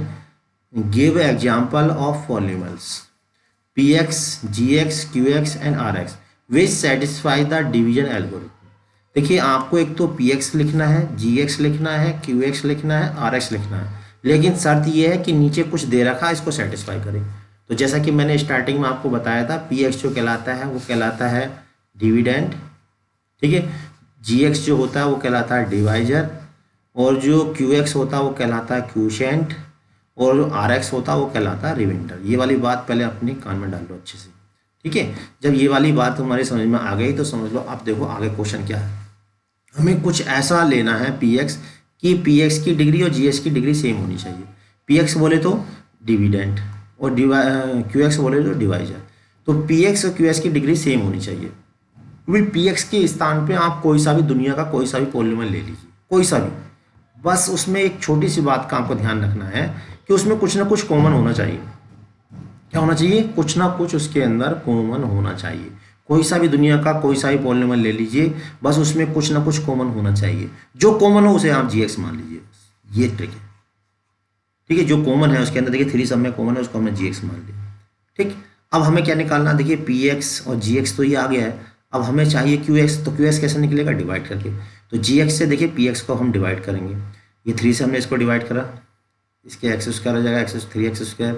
Give example of polynomials px, gx, qx and rx which satisfy the division algorithm. देखिए आपको एक तो px लिखना है, gx लिखना है, qx लिखना है, rx लिखना है, लेकिन शर्त यह है कि नीचे कुछ दे रखा है, इसको सेटिस्फाई करे। तो जैसा कि मैंने स्टार्टिंग में आपको बताया था, px जो कहलाता है वो कहलाता है डिविडेंड, ठीक है। gx जो होता है वो कहलाता है डिवाइजर, और जो qx होता है वो कहलाता है क्यूशेंट, और जो rx होता है वो कहलाता है रिमाइंडर। ये वाली बात पहले अपने कान में डाल लो अच्छे से, ठीक है। जब ये वाली बात तुम्हारी समझ में आ गई तो समझ लो। अब देखो आगे क्वेश्चन क्या है, हमें कुछ ऐसा लेना है px कि px की डिग्री और gx की डिग्री सेम होनी चाहिए। px बोले तो डिविडेंड और qx बोले तो डिवाइजर। तो px और qx की डिग्री सेम होनी चाहिए। क्योंकि px के स्थान पे आप कोई सा भी दुनिया का कोई सा भी पॉलिनोमियल ले लीजिए, कोई सा भी, बस उसमें एक छोटी सी बात का आपको ध्यान रखना है कि उसमें कुछ ना कुछ कॉमन होना चाहिए। क्या होना चाहिए, कुछ ना कुछ उसके अंदर कॉमन होना चाहिए। कोई सा भी दुनिया का कोई सा भी पॉलिनोमियल ले लीजिए, बस उसमें कुछ ना कुछ कॉमन होना चाहिए। जो कॉमन हो उसे आप gx मान लीजिए, ये ट्रिक है। ठीक है, जो कॉमन है उसके अंदर देखिए 3 सब में कॉमन है, उसको हमने जी एक्स मान लिया। ठीक, अब हमें क्या निकालना, देखिए पी एक्स और जी एक्स तो ये आ गया है। अब हमें चाहिए क्यू एक्स, तो क्यू एक्स कैसे निकलेगा, डिवाइड करके। तो जी एक्स से देखिए पी एक्स को हम डिवाइड करेंगे। ये 3 से हमने इसको डिवाइड करा, इसके एक्स स्क्वायर हो जाएगा, एक्स 3x स्क्वायर,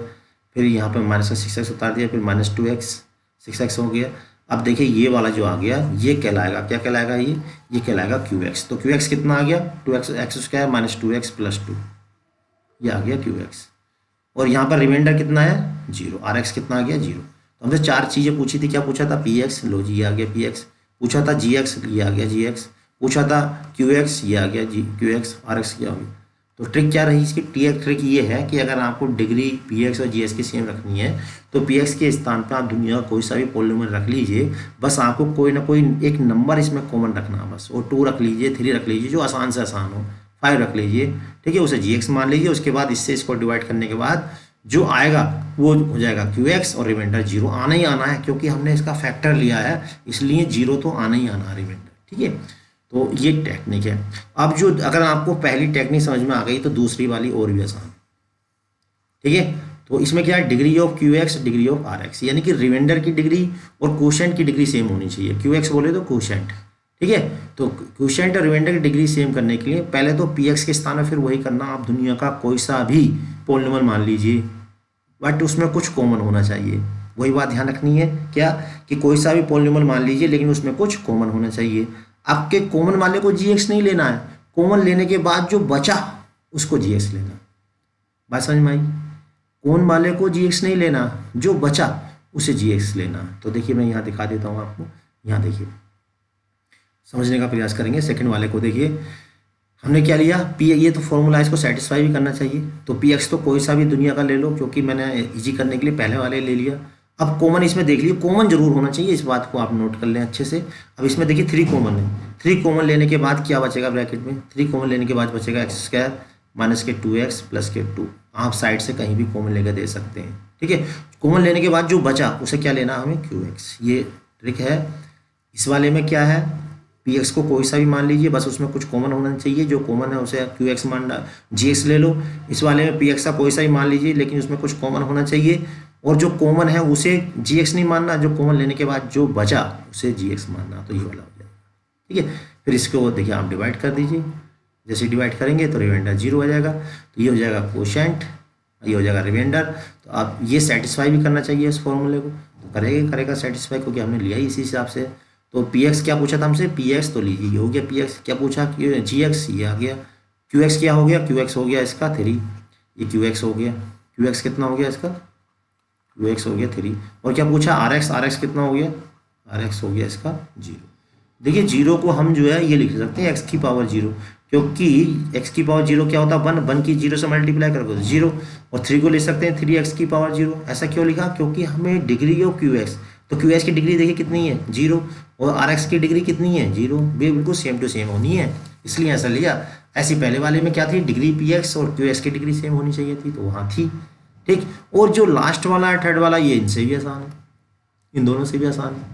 फिर यहाँ पे माइनस का 6x उतार दिया, फिर -2x 6x हो गया। अब देखिए ये वाला जो आ गया ये कहलाएगा, क्या कहलाएगा, ये कहलाएगा क्यू एक्स। तो क्यू एक्स कितना आ गया, 2x एक्स स्क्वायर -2x + 2, ये आ गया क्यू एक्स। और यहाँ पर रिमाइंडर कितना है, 0। आर एक्स कितना आ गया, 0। तो हमसे 4 चीज़ें पूछी थी, क्या पूछा था, पी एक्स, लो जी ये आ गया पी एक्स, पूछा था जी एक्स, ये आ गया जी एक्स, पूछा था क्यू एक्स, ये आ गया g q x, r x क्या हो गया। तो ट्रिक क्या रही इसकी, ट्रिक ये है कि अगर आपको डिग्री पी एक्स और जी एक्स की सेम रखनी है तो पी एक्स के स्थान पर आप दुनिया का कोई सा भी पॉलिनोमियल रख लीजिए, बस आपको कोई ना कोई एक नंबर इसमें कॉमन रखना है बस। और 2 रख लीजिए, 3 रख लीजिए, जो आसान से आसान हो, 5 रख लीजिए, ठीक है, उसे जी एक्स मान लीजिए। उसके बाद इससे इसको डिवाइड करने के बाद जो आएगा वो हो जाएगा क्यू एक्स, और रिमाइंडर 0 आना ही आना है, क्योंकि हमने इसका फैक्टर लिया है, इसलिए 0 तो आना ही आना है रिमाइंडर। ठीक है, तो ये टेक्निक है। अब जो अगर आपको पहली टेक्निक समझ में आ गई तो दूसरी वाली और भी आसान है। ठीक है, तो इसमें क्या है, degree of q x, degree of r x, यानी कि रिमाइंडर की डिग्री और कोशेंट की डिग्री सेम होनी चाहिए। क्यू एक्स बोले तो कोशेंट, ठीक है। तो कोशेंट और रिमाइंडर की डिग्री सेम करने के लिए पहले तो पी एक्स के स्थान में फिर वही करना, आप दुनिया का कोई सा भी पॉलिनोमियल मान लीजिए, बट उसमें कुछ कॉमन होना चाहिए। वही बात ध्यान रखनी है, क्या कि कोई सा भी पॉलिनोमियल मान लीजिए लेकिन उसमें कुछ कॉमन होना चाहिए। आपके कॉमन वाले को जी एक्स नहीं लेना है, कॉमन लेने के बाद जो बचा उसको जी एक्स लेना। बात समझ में आई, कॉमन वाले को जी एक्स नहीं लेना, जो बचा उसे जी एक्स लेना। तो देखिए मैं यहाँ दिखा देता हूँ आपको, यहाँ देखिए समझने का प्रयास करेंगे। सेकंड वाले को देखिए, हमने क्या लिया, पी, ये तो फॉर्मूला इसको सेटिस्फाई भी करना चाहिए। तो पी एक्स तो कोई सा भी दुनिया का ले लो, क्योंकि मैंने इजी करने के लिए पहले वाले ले लिया। अब कॉमन इसमें देख लीजिए, कॉमन जरूर होना चाहिए, इस बात को आप नोट कर लें अच्छे से। अब इसमें देखिए 3 कॉमन है, 3 कॉमन लेने के बाद क्या बचेगा ब्रैकेट में, 3 कॉमन लेने के बाद बचेगा एक्स स्क्वायर माइनस के 2x प्लस के 2। आप साइड से कहीं भी कॉमन लेकर दे सकते हैं, ठीक है। कॉमन लेने के बाद जो बचा उसे क्या लेना, हमें क्यू एक्स, ये ट्रिक है। इस वाले में क्या है, पी एक्स को कोई सा भी मान लीजिए, बस उसमें कुछ कॉमन होना चाहिए, जो कॉमन है उसे क्यू एक्स मानना, जी एक्स ले लो। इस वाले में पी एक्स का कोई सा भी मान लीजिए लेकिन उसमें कुछ कॉमन होना चाहिए, और जो कॉमन है उसे जी एक्स नहीं मानना, जो कॉमन लेने के बाद जो बचा उसे जी एक्स मानना। तो ये वाला हो जाएगा, ठीक है। फिर इसको देखिए आप डिवाइड कर दीजिए, जैसे डिवाइड करेंगे तो रिमाइंडर 0 हो जाएगा, तो ये हो जाएगा कोशेंट, ये हो जाएगा रिमाइंडर। तो आप ये सेटिस्फाई भी करना चाहिए इस फॉर्मूले को, तो करेगा सेटिस्फाई, क्योंकि हमने लिया ही इसी हिसाब से। तो पी एक्स क्या पूछा था हमसे, पी एक्स तो लीजिए, ये हो गया पी एक्स। क्या पूछा, जी एक्स, ये आ गया। क्यू एक्स क्या हो गया, क्यू एक्स हो गया इसका 3, ये क्यू एक्स हो गया। क्यू एक्स कितना हो गया इसका, क्यू एक्स हो गया 3। और क्या पूछा, आर एक्स कितना हो गया, आर एक्स हो गया इसका 0। देखिए 0 को हम जो है ये लिख सकते हैं x की पावर 0, क्योंकि x की पावर 0 क्या होता है, 1 की 0 से मल्टीप्लाई करोगे 0। और 3 को ले सकते हैं 3x की पावर 0। ऐसा क्यों लिखा, क्योंकि हमें डिग्री ऑफ क्यू एक्स, तो क्यू एक्स की डिग्री देखिए कितनी है 0, और आर एक्स की डिग्री कितनी है 0, बिल्कुल सेम टू सेम होनी है, इसलिए ऐसा लिया। ऐसी पहले वाले में क्या थी, डिग्री पी एक्स और क्यू एक्स की डिग्री सेम होनी चाहिए थी, तो वहाँ थी, ठीक। और जो लास्ट वाला है थर्ड वाला, ये इनसे भी आसान है, इन दोनों से भी आसान है।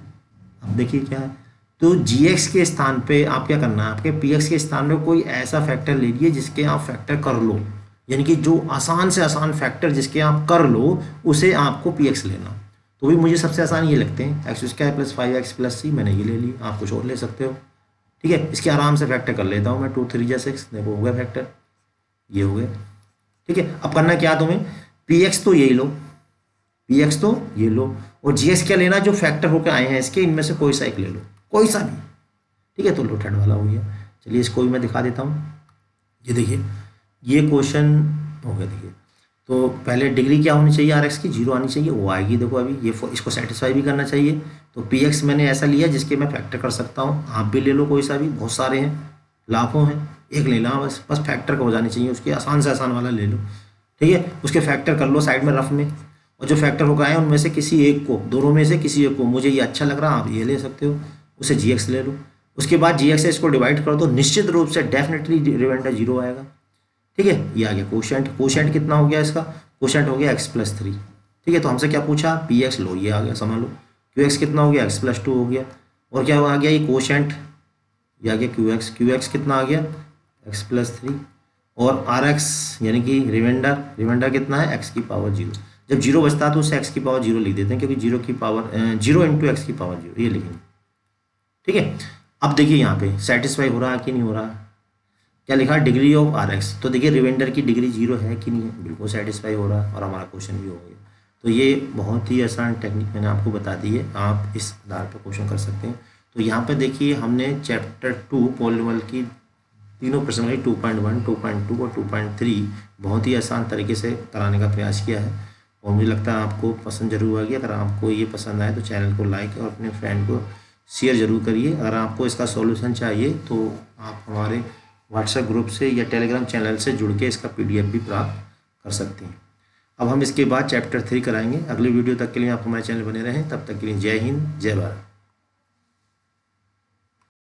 अब देखिए क्या है, तो जी एक्स के स्थान पे आप क्या करना है, आपके पी एक्स के स्थान पे कोई ऐसा फैक्टर ले लीजिए जिसके आप फैक्टर कर लो, यानी कि जो आसान से आसान फैक्टर जिसके आप कर लो उसे आपको पी एक्स लेना। तो भी मुझे सबसे आसान ये लगते हैं, x square plus 5x plus c, मैंने ये ले ली, आप कुछ और ले सकते हो, ठीक है। इसके आराम से फैक्टर कर लेता हूँ मैं, 2 3 6, देखो हो गया फैक्टर, ये हो गया, ठीक है। अब करना क्या तुम्हें, पी एक्स तो यही लो, पी एक्स तो ये लो, और जी एक्स क्या लेना, जो फैक्टर होकर आए हैं इसके, इनमें से कोई सा एक ले लो, कोई सा भी, ठीक है। तो लो थर्ड वाला हो गया। चलिए इसको भी मैं दिखा देता हूँ, ये देखिए ये क्वेश्चन हो गया। देखिए तो पहले डिग्री क्या होनी चाहिए, आर एक्स की 0 आनी चाहिए, वो आएगी। देखो अभी ये इसको सेटिस्फाई भी करना चाहिए। तो पी एक्स मैंने ऐसा लिया जिसके मैं फैक्टर कर सकता हूँ, आप भी ले लो कोई सा भी, बहुत सारे हैं, लाखों हैं, एक ले लो बस फैक्टर का हो जानी चाहिए उसके, आसान से आसान वाला ले लो, ठीक है। उसके फैक्टर कर लो साइड में रफ में, और जो फैक्टर होकर आए उनमें से किसी एक को, दोनों में से किसी एक को, मुझे ये अच्छा लग रहा है आप ये ले सकते हो, उसे जी एक्स ले लो। उसके बाद जी एक्स से इसको डिवाइड कर दो, निश्चित रूप से डेफिनेटली रिमाइंडर 0 आएगा, ठीक है। ये आ गया कोशेंट, कोशेंट कितना हो गया इसका, कोशेंट हो गया x प्लस 3, ठीक है। तो हमसे क्या पूछा, पी एक्स लो, ये आ गया समझ लो। क्यू एक्स कितना हो गया, x प्लस 2 हो गया, और क्या आ गया ये कोशेंट, ये आ गया क्यू एक्स कितना आ गया x प्लस 3, और आर एक्स यानी कि रिमाइंडर कितना है, एक्स की पावर 0। जब 0 बचता है तो उसे एक्स की पावर 0 लिख देते हैं, क्योंकि 0 की पावर 0 इंटू एक्स की पावर 0 ये लिखेंगे। ठीक है, अब देखिए यहाँ पे सेटिस्फाई हो रहा है कि नहीं हो रहा। क्या लिखा, डिग्री ऑफ आर एक्स। तो देखिए रिमाइंडर की डिग्री 0 है कि नहीं है, बिल्कुल सेटिस्फाई हो रहा है, और हमारा क्वेश्चन भी हो गया। तो ये बहुत ही आसान टेक्निक मैंने आपको बता दी है, आप इस आधार पर क्वेश्चन कर सकते हैं। तो यहाँ पे देखिए हमने चैप्टर 2 पॉलीनॉमियल की तीनों प्रश्न 2.1, 2.2 और 2.3 बहुत ही आसान तरीके से कराने का प्रयास किया है, और मुझे लगता है आपको पसंद जरूर आएगी। अगर आपको ये पसंद आए तो चैनल को लाइक और अपने फ्रेंड को शेयर जरूर करिए। अगर आपको इसका सॉल्यूशन चाहिए तो आप हमारे व्हाट्सएप ग्रुप से या टेलीग्राम चैनल से जुड़ के इसका PDF भी प्राप्त कर सकते हैं। अब हम इसके बाद चैप्टर 3 कराएंगे। अगले वीडियो तक के लिए आप हमारे चैनल बने रहें। तब तक के लिए जय हिंद, जय भारत।